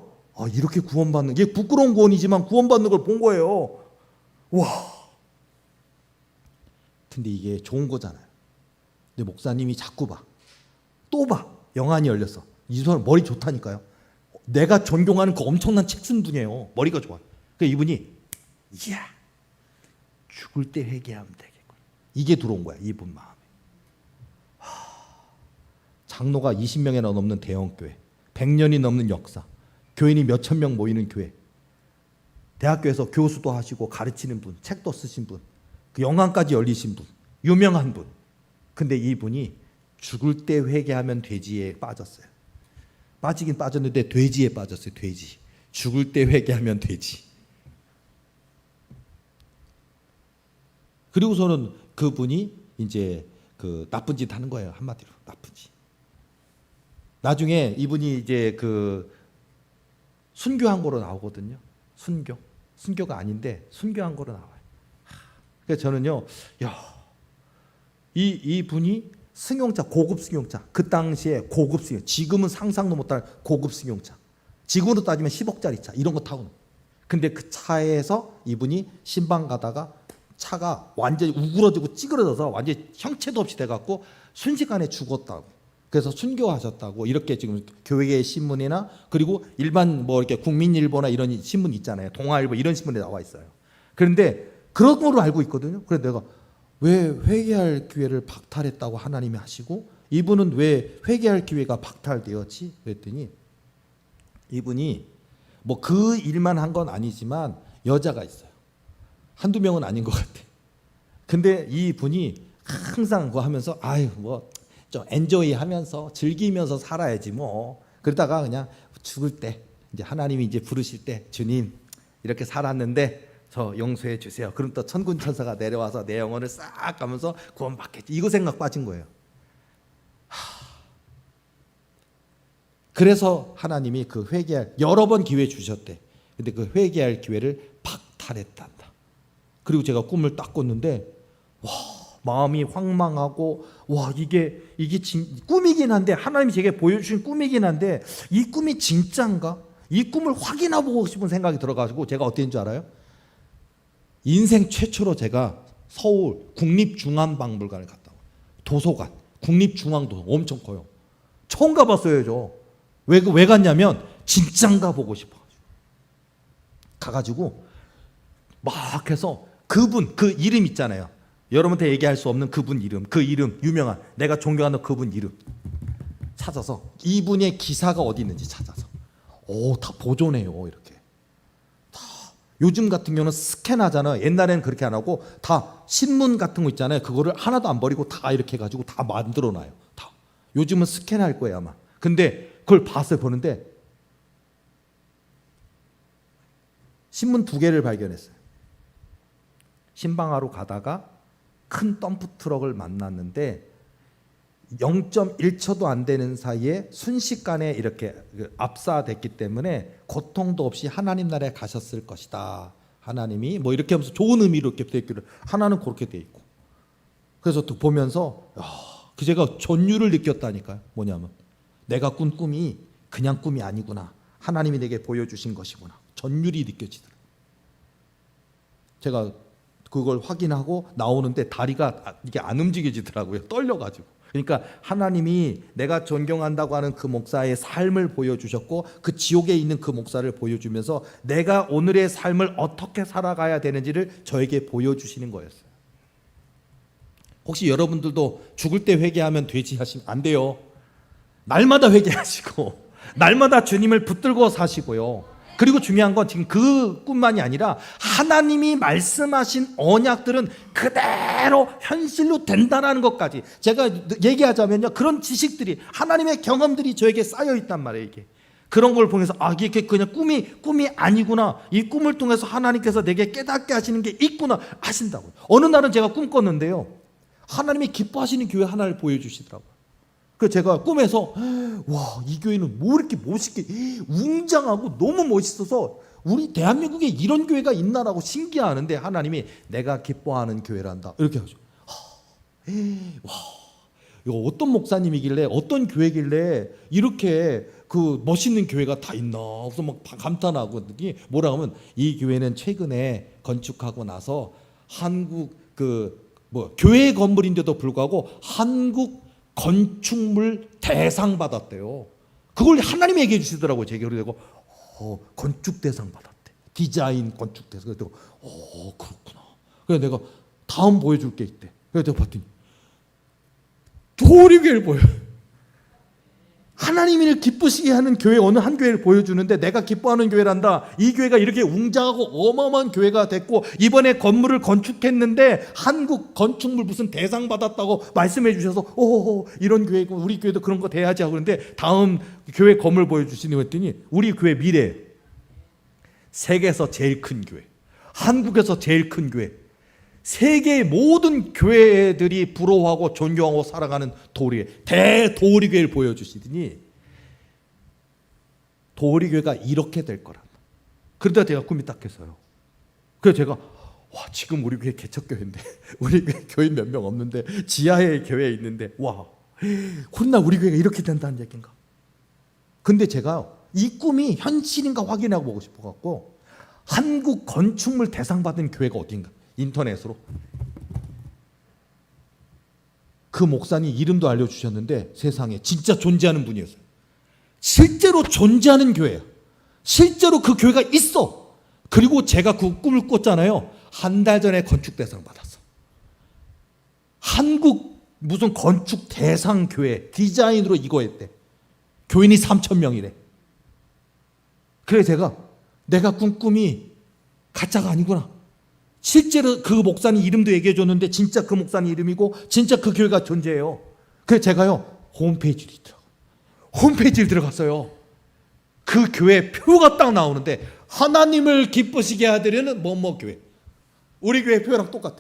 이렇게 구원받는 게 부끄러운 구원이지만 구원받는 걸 본 거예요. 와. 근데 이게 좋은 거잖아요. 근데 목사님이 자꾸 봐. 또 봐. 영안이 열렸어. 이 사람 머리 좋다니까요. 내가 존경하는 그 엄청난 책 쓴 분이에요. 머리가 좋아. 그러니까 이분이 이야 죽을 때 회개하면 되겠군. 이게 들어온 거야. 이분 마음에. 장로가 20명이나 넘는 대형교회, 100년이 넘는 역사, 교인이 몇천 명 모이는 교회, 대학교에서 교수도 하시고 가르치는 분, 책도 쓰신 분, 그 영안까지 열리신 분, 유명한 분. 근데 이분이 죽을 때 회개하면 되지에 빠졌어요. 빠지긴 빠졌는데 돼지에 빠졌어요. 돼지. 죽을 때 회개하면 되지. 그리고서는 그분이 이제 그 나쁜 짓 하는 거예요. 한마디로 나쁜 짓. 나중에 이분이 이제 그 순교한 거로 나오거든요. 순교가 아닌데 순교한 거로 나와요. 그래서 저는요, 이 분이 승용차, 고급 승용차, 그 당시에 고급 승용차, 지금은 상상도 못할 고급 승용차, 지금으로 따지면 10억짜리 차 이런 거 타고. 근데 그 차에서 이분이 신방 가다가 차가 완전히 우그러지고 찌그러져서 완전히 형체도 없이 돼갖고 순식간에 죽었다고. 그래서 순교하셨다고 이렇게 지금 교회의 신문이나 그리고 일반 뭐 이렇게 국민일보나 이런 신문 있잖아요. 동아일보 이런 신문에 나와 있어요. 그런데 그런 걸로 알고 있거든요. 그래서 내가 왜 회개할 기회를 박탈했다고 하나님이 하시고 이분은 왜 회개할 기회가 박탈되었지? 그랬더니 이분이 뭐 그 일만 한 건 아니지만 여자가 있어요. 한두 명은 아닌 것 같아. 근데 이 분이 항상 그거 하면서 뭐 좀 엔조이 하면서 즐기면서 살아야지 뭐. 그러다가 그냥 죽을 때 이제 하나님이 이제 부르실 때 주님 이렇게 살았는데 저 용서해 주세요. 그럼 또 천군 천사가 내려와서 내 영혼을 싹 가면서 구원받겠지. 이거 생각 빠진 거예요. 그래서 하나님이 그 회개할 여러 번 기회 주셨대. 근데 그 회개할 기회를 박탈했단다. 그리고 제가 꿈을 딱 꿨는데 마음이 황망하고 이게 꿈이긴 한데 하나님이 제게 보여주신 꿈이긴 한데 이 꿈이 진짜인가? 이 꿈을 확인해보고 싶은 생각이 들어가지고 제가 어땠는 줄 알아요? 인생 최초로 제가 서울 국립중앙박물관을 갔다 와요. 도서관, 국립중앙도서 엄청 커요. 처음 가봤어요, 저. 왜 갔냐면 진짠가 보고 싶어가지고. 가가지고 막 해서 그분, 그 이름 있잖아요. 여러분한테 얘기할 수 없는 그분 이름, 그 이름, 유명한 내가 존경하는 그분 이름 찾아서 이분의 기사가 어디 있는지 찾아서 다 보존해요. 이렇게 다. 요즘 같은 경우는 스캔하잖아요. 옛날에는 그렇게 안 하고 다 신문 같은 거 있잖아요. 그거를 하나도 안 버리고 다 이렇게 해가지고 다 만들어놔요. 다. 요즘은 스캔할 거예요 아마. 근데 그걸 봤어요. 보는데 신문 2개를 발견했어요. 신방하러 가다가 큰 덤프트럭을 만났는데 0.1초도 안 되는 사이에 순식간에 이렇게 압사됐기 때문에 고통도 없이 하나님 나라에 가셨을 것이다. 하나님이 뭐 이렇게 하면서 좋은 의미로 이렇게 돼 있기를 하나는 그렇게 돼 있고. 그래서 또 보면서 제가 전율을 느꼈다니까요. 뭐냐면 내가 꾼 꿈이 그냥 꿈이 아니구나. 하나님이 내게 보여주신 것이구나. 전율이 느껴지더라고요. 제가 그걸 확인하고 나오는데 다리가 이게 안 움직여지더라고요. 떨려가지고. 그러니까 하나님이 내가 존경한다고 하는 그 목사의 삶을 보여주셨고 그 지옥에 있는 그 목사를 보여주면서 내가 오늘의 삶을 어떻게 살아가야 되는지를 저에게 보여주시는 거였어요. 혹시 여러분들도 죽을 때 회개하면 되지 하시면 안 돼요. 날마다 회개하시고 날마다 주님을 붙들고 사시고요. 그리고 중요한 건 지금 그 꿈만이 아니라 하나님이 말씀하신 언약들은 그대로 현실로 된다는 것까지 제가 얘기하자면요, 그런 지식들이 하나님의 경험들이 저에게 쌓여 있단 말이에요. 이게 그런 걸 보면서 이게 그냥 꿈이 아니구나. 이 꿈을 통해서 하나님께서 내게 깨닫게 하시는 게 있구나 하신다고요. 어느 날은 제가 꿈 꿨는데요, 하나님이 기뻐하시는 교회 하나를 보여주시더라고요. 그래서 제가 꿈에서 와, 이 교회는 뭐 이렇게 멋있게 웅장하고 너무 멋있어서 우리 대한민국에 이런 교회가 있나라고 신기하는데 하나님이 내가 기뻐하는 교회란다 이렇게 하죠. 와, 이거 어떤 목사님이길래 어떤 교회길래 이렇게 그 멋있는 교회가 다 있나. 그래서 막 감탄하고 뭐라 하면 이 교회는 최근에 건축하고 나서 한국 교회 건물인데도 불구하고 한국 건축물 대상 받았대요. 그걸 하나님이 얘기해 주시더라고요. 제가 그러고 건축 대상 받았대. 디자인 건축 대상. 그래서 그렇구나. 그래서 내가 다음 보여줄 게 있대. 그래서 내가 봤더니 도리교회를 보여요. 하나님을 기쁘시게 하는 교회 어느 한 교회를 보여주는데 내가 기뻐하는 교회란다. 이 교회가 이렇게 웅장하고 어마어마한 교회가 됐고 이번에 건물을 건축했는데 한국 건축물 무슨 대상 받았다고 말씀해 주셔서 이런 교회고 우리 교회도 그런 거 돼야지 하고 그러는데 다음 교회 건물 보여주시니 했더니 우리 교회 미래 세계에서 제일 큰 교회, 한국에서 제일 큰 교회, 세계의 모든 교회들이 부러워하고 존경하고 살아가는 대도리교회를 보여주시더니 도리교회가 이렇게 될 거라. 그러다 제가 꿈이 딱 했어요. 그래서 제가 지금 우리 교회 개척교회인데 우리 교회 몇 명 없는데 지하에 교회에 있는데 훗날 우리 교회가 이렇게 된다는 얘기인가. 근데 제가 이 꿈이 현실인가 확인하고 보고 싶어갖고 한국 건축물 대상 받은 교회가 어딘가 인터넷으로 그 목사님 이름도 알려주셨는데 세상에 진짜 존재하는 분이었어요. 실제로 존재하는 교회예요. 실제로 그 교회가 있어. 그리고 제가 그 꿈을 꿨잖아요. 한 달 전에 건축 대상 받았어. 한국 무슨 건축 대상 교회 디자인으로 이거 했대. 교인이 3,000명이래. 그래서 내가 꾼 꿈이 가짜가 아니구나. 실제로 그 목사님 이름도 얘기해 줬는데 진짜 그 목사님 이름이고 진짜 그 교회가 존재해요. 그래서 제가요 홈페이지를 들어갔어요. 그 교회 표가 딱 나오는데 하나님을 기쁘시게 하려는 뭐뭐 교회. 우리 교회 표랑 똑같아.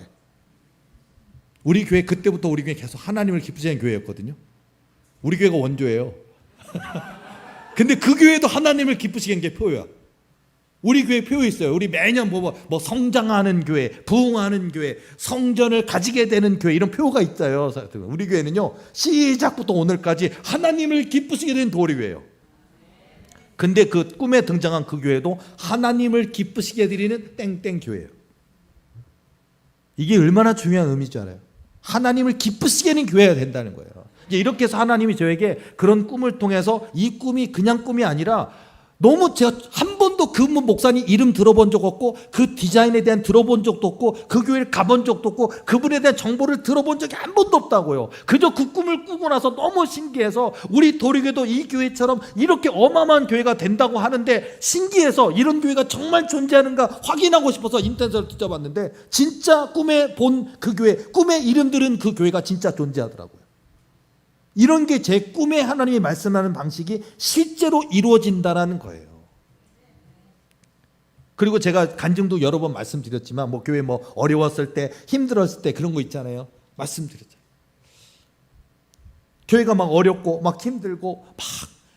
우리 교회 그때부터 우리 교회 계속 하나님을 기쁘시게 하는 교회였거든요. 우리 교회가 원조예요. 근데 그 교회도 하나님을 기쁘시게 하는 게 표야. 우리 교회 표 있어요. 우리 매년 뭐 성장하는 교회, 부흥하는 교회, 성전을 가지게 되는 교회 이런 표가 있어요. 우리 교회는요 시작부터 오늘까지 하나님을 기쁘시게 된 도리교회예요. 근데 그 꿈에 등장한 그 교회도 하나님을 기쁘시게 드리는 땡땡 교회예요. 이게 얼마나 중요한 의미인 줄 알아요? 하나님을 기쁘시게 하는 교회가 된다는 거예요. 이제 이렇게 해서 하나님이 저에게 그런 꿈을 통해서 이 꿈이 그냥 꿈이 아니라 너무 제가 한 번도 그 목사님 이름 들어본 적 없고 그 디자인에 대한 들어본 적도 없고 그 교회를 가본 적도 없고 그분에 대한 정보를 들어본 적이 한 번도 없다고요. 그저 그 꿈을 꾸고 나서 너무 신기해서 우리 도리교도 이 교회처럼 이렇게 어마어마한 교회가 된다고 하는데 신기해서 이런 교회가 정말 존재하는가 확인하고 싶어서 인터넷을 뒤져봤는데 진짜 꿈에 본 그 교회, 꿈에 이름 들은 그 교회가 진짜 존재하더라고요. 이런 게 제 꿈에 하나님이 말씀하는 방식이 실제로 이루어진다는 거예요. 그리고 제가 간증도 여러 번 말씀드렸지만 뭐 교회 뭐 어려웠을 때 힘들었을 때 그런 거 있잖아요. 말씀드렸죠. 교회가 막 어렵고 막 힘들고 막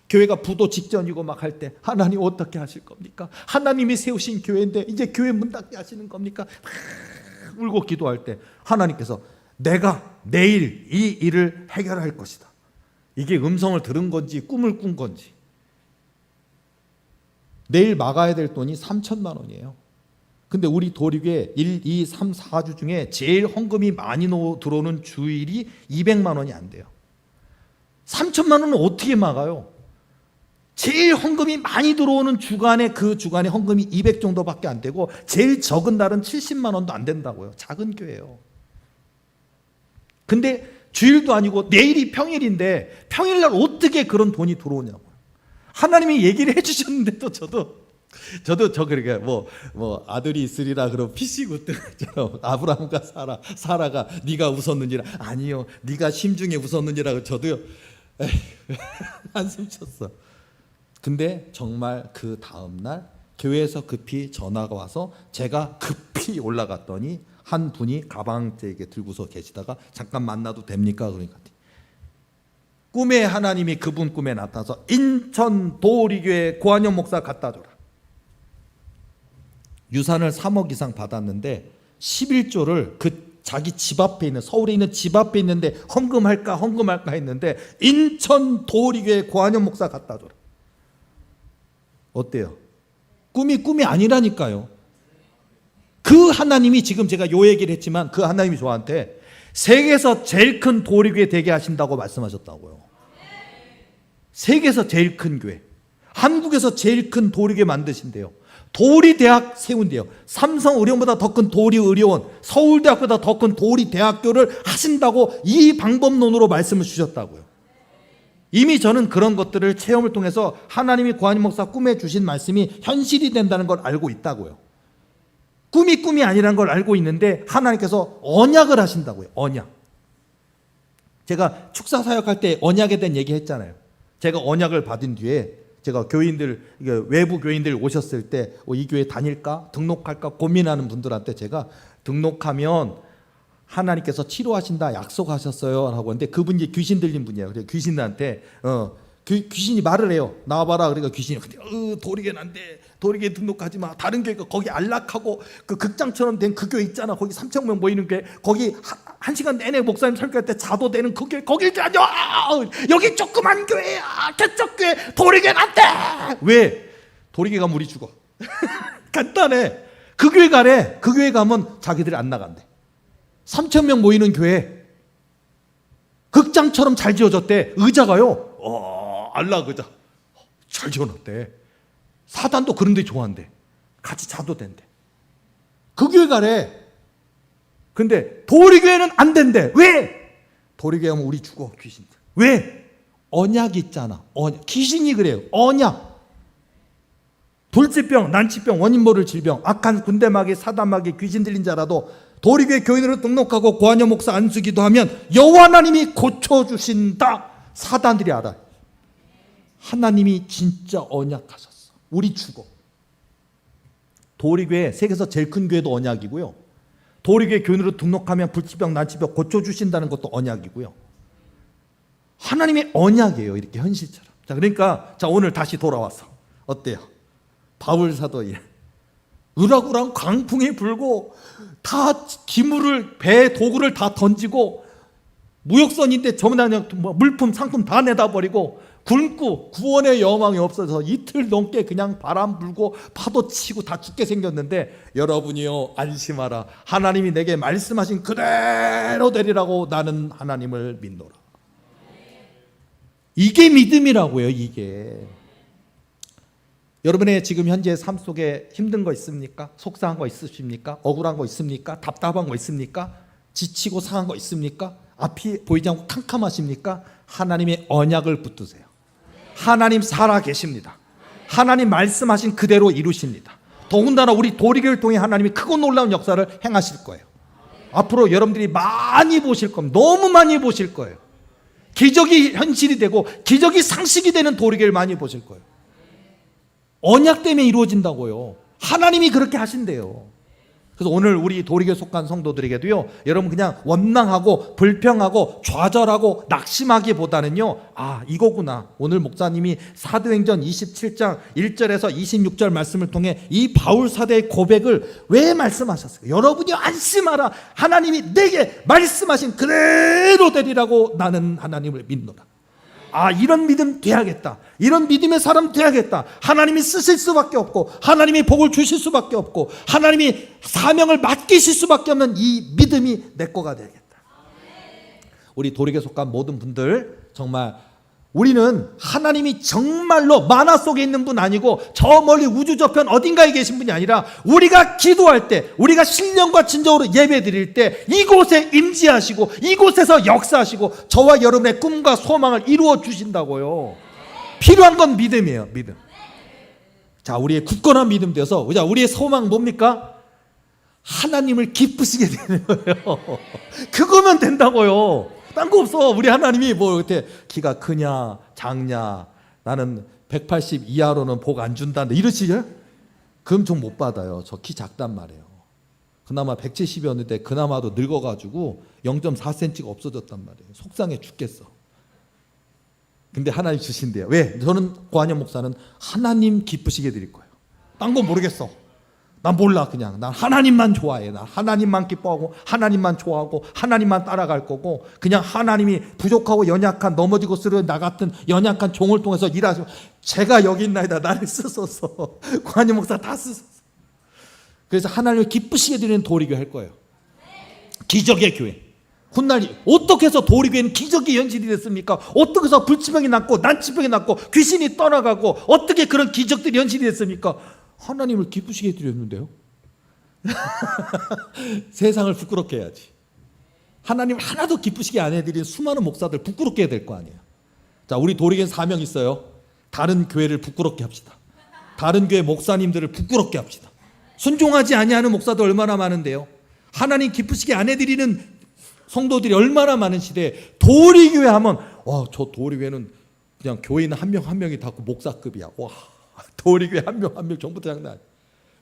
교회가 부도 직전이고 막 할 때 하나님 어떻게 하실 겁니까? 하나님이 세우신 교회인데 이제 교회 문 닫게 하시는 겁니까? 막 울고 기도할 때 하나님께서 내가 내일 이 일을 해결할 것이다. 이게 음성을 들은 건지 꿈을 꾼 건지. 내일 막아야 될 돈이 3천만 원이에요. 근데 우리 도리교회 1, 2, 3, 4주 중에 제일 헌금이 많이 들어오는 주일이 200만 원이 안 돼요. 3천만 원은 어떻게 막아요? 제일 헌금이 많이 들어오는 주간에 그 주간에 헌금이 200 정도밖에 안 되고 제일 적은 날은 70만 원도 안 된다고요. 작은 교회예요. 근데 주일도 아니고 내일이 평일인데 평일날 어떻게 그런 돈이 들어오냐고요. 하나님이 얘기를 해주셨는데도 저도 그렇게 뭐 아들이 있으리라 그러면 피시고 뜨거죠. 아브라함과 사라가 네가 웃었느니라. 아니요, 네가 심중에 웃었느니라. 저도요 한숨 쳤어. 근데 정말 그 다음날 교회에서 급히 전화가 와서 제가 급히 올라갔더니 한 분이 가방째게 들고서 계시다가 잠깐 만나도 됩니까? 그러니까 꿈에 하나님이 그분 꿈에 나타나서 인천 도리교회 고한영 목사 갖다 줘라. 유산을 3억 이상 받았는데 11조를 그 자기 집 앞에 있는 서울에 있는 집 앞에 있는데 헌금할까 했는데 인천 도리교회 고한영 목사 갖다 줘라. 어때요? 꿈이 아니라니까요. 그 하나님이 지금 제가 요 얘기를 했지만 그 하나님이 저한테 세계에서 제일 큰 도리교회 되게 하신다고 말씀하셨다고요. 세계에서 제일 큰 교회, 한국에서 제일 큰 도리교회 만드신대요. 도리대학 세운대요. 삼성의료원보다 더 큰 도리의료원, 서울대학보다 더 큰 도리대학교를 하신다고 이 방법론으로 말씀을 주셨다고요. 이미 저는 그런 것들을 체험을 통해서 하나님이 고한영 목사 꿈에 주신 말씀이 현실이 된다는 걸 알고 있다고요. 꿈이 아니라는 걸 알고 있는데 하나님께서 언약을 하신다고요. 언약. 제가 축사 사역할 때 언약에 대한 얘기 했잖아요. 제가 언약을 받은 뒤에 제가 교인들, 외부 교인들 오셨을 때 이 교회 다닐까 등록할까 고민하는 분들한테 제가 등록하면 하나님께서 치료하신다 약속하셨어요 라고 하는데 그분이 귀신 들린 분이에요. 그래서 귀신한테 귀신이 말을 해요. 나와봐라. 그러니까 귀신이 도리교는 안 돼. 도리교회 등록하지 마. 다른 교회가 거기 안락하고 그 극장처럼 된 그 교회 있잖아. 거기 3천 명 모이는 교회. 거기 한 시간 내내 목사님 설교할 때 자도 되는 그 교회. 거길 다녀. 여기 조그만 교회야. 개척 교회. 도리교는 안 돼. 왜? 도리교회 가면 우리 죽어. 간단해. 그 교회 가래. 그 교회 가면 자기들이 안 나간대. 3천 명 모이는 교회. 극장처럼 잘 지어졌대. 의자가요. 안락 의자 잘 지어놨대. 사단도 그런 데 좋아한대. 같이 자도 된대. 그 교회 가래. 근데 도리교회는 안 된대. 왜? 도리교회 하면 우리 죽어 귀신들. 왜? 언약이 있잖아. 귀신이 그래요. 언약. 돌직병, 난치병, 원인 모를 질병, 악한 군대마귀, 사단마귀, 귀신 들린 자라도 도리교회 교인으로 등록하고 고한영 목사 안수기도 하면 여호와 하나님이 고쳐주신다. 사단들이 알아. 하나님이 진짜 언약하셨어. 우리 죽어. 도리교회 세계에서 제일 큰 교회도 언약이고요. 도리교회 교인으로 등록하면 불치병, 난치병 고쳐주신다는 것도 언약이고요. 하나님의 언약이에요. 이렇게 현실처럼. 자, 그러니까 오늘 다시 돌아와서 어때요? 바울 사도에 우락우락 광풍이 불고 다 기물을 배 도구를 다 던지고 무역선인데 전부 다 물품 상품 다 내다 버리고 굶고 구원의 여망이 없어서 이틀 넘게 그냥 바람 불고 파도 치고 다 죽게 생겼는데 여러분이요 안심하라. 하나님이 내게 말씀하신 그대로 되리라고 나는 하나님을 믿노라. 이게 믿음이라고요. 이게. 여러분의 지금 현재 삶 속에 힘든 거 있습니까? 속상한 거 있으십니까? 억울한 거 있습니까? 답답한 거 있습니까? 지치고 상한 거 있습니까? 앞이 보이지 않고 캄캄하십니까? 하나님의 언약을 붙드세요. 하나님 살아 계십니다. 하나님 말씀하신 그대로 이루십니다. 더군다나 우리 도리교를 통해 하나님이 크고 놀라운 역사를 행하실 거예요. 앞으로 여러분들이 많이 보실 겁니다. 너무 많이 보실 거예요. 기적이 현실이 되고 기적이 상식이 되는 도리교를 많이 보실 거예요. 언약 때문에 이루어진다고요. 하나님이 그렇게 하신대요. 그래서 오늘 우리 도리교에 속한 성도들에게도요, 여러분 그냥 원망하고 불평하고 좌절하고 낙심하기보다는요, 아 이거구나. 오늘 목사님이 사도행전 27장 1절에서 26절 말씀을 통해 이 바울 사도의 고백을 왜 말씀하셨어요? 여러분이 안심하라. 하나님이 내게 말씀하신 그대로 되리라고 나는 하나님을 믿노라. 아 이런 믿음 돼야겠다. 이런 믿음의 사람 돼야겠다. 하나님이 쓰실 수밖에 없고 하나님이 복을 주실 수밖에 없고 하나님이 사명을 맡기실 수밖에 없는 이 믿음이 내 거가 되겠다. 우리 도리교에 속한 모든 분들 정말 우리는 하나님이 정말로 만화 속에 있는 분 아니고 저 멀리 우주 저편 어딘가에 계신 분이 아니라 우리가 기도할 때 우리가 신령과 진정으로 예배 드릴 때 이곳에 임재하시고 이곳에서 역사하시고 저와 여러분의 꿈과 소망을 이루어 주신다고요. 필요한 건 믿음이에요. 믿음. 자, 우리의 굳건한 믿음 되어서 우리의 소망 뭡니까? 하나님을 기쁘시게 되는 거예요. 그거면 된다고요. 딴 거 없어. 우리 하나님이 뭐 이렇게 키가 크냐 작냐 나는 180 이하로는 복 안 준다 이러시죠? 그럼 좀 못 받아요. 저 키 작단 말이에요. 그나마 170이었는데 그나마도 늙어가지고 0.4cm가 없어졌단 말이에요. 속상해 죽겠어. 근데 하나님 주신대요. 왜? 저는 고한영 목사는 하나님 기쁘시게 드릴 거예요. 딴 거 모르겠어. 난 몰라. 그냥 난 하나님만 좋아해. 난 하나님만 기뻐하고 하나님만 좋아하고 하나님만 따라갈 거고 그냥 하나님이 부족하고 연약한 넘어지고 쓰러진 나 같은 연약한 종을 통해서 일하시고 제가 여기 있나이다. 나를 쓰소서. 고한영 목사 다 쓰소서. 그래서 하나님을 기쁘시게 드리는 도리교 할 거예요. 기적의 교회. 훗날 어떻게 해서 도리교회는 기적이 현실이 됐습니까? 어떻게 해서 불치병이 낫고 난치병이 낫고 귀신이 떠나가고 어떻게 그런 기적들이 현실이 됐습니까? 하나님을 기쁘시게 드렸는데요. 세상을 부끄럽게 해야지. 하나님을 하나도 기쁘시게 안 해드린 수많은 목사들 부끄럽게 해야 될 거 아니에요. 자, 우리 도리교회는 사명이 있어요. 다른 교회를 부끄럽게 합시다. 다른 교회 목사님들을 부끄럽게 합시다. 순종하지 아니하는 목사도 얼마나 많은데요. 하나님 기쁘시게 안 해드리는 성도들이 얼마나 많은 시대에 도리교회 하면 저 도리교회는 그냥 교인 한 명 한 명이 다 목사급이야. 와, 도리교회 한 명 한 명 전부 다 장난.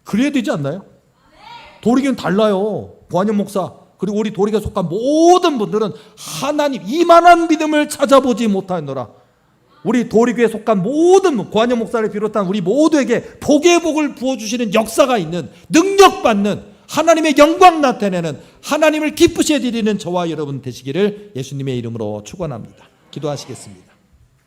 그래야 되지 않나요? 도리교회는 달라요. 고한영 목사 그리고 우리 도리교회에 속한 모든 분들은 하나님 이만한 믿음을 찾아보지 못하노라. 우리 도리교회에 속한 모든 고한영 목사를 비롯한 우리 모두에게 복의 복을 부어주시는 역사가 있는 능력받는 하나님의 영광 나타내는 하나님을 기쁘시게 드리는 저와 여러분 되시기를 예수님의 이름으로 축원합니다. 기도하시겠습니다.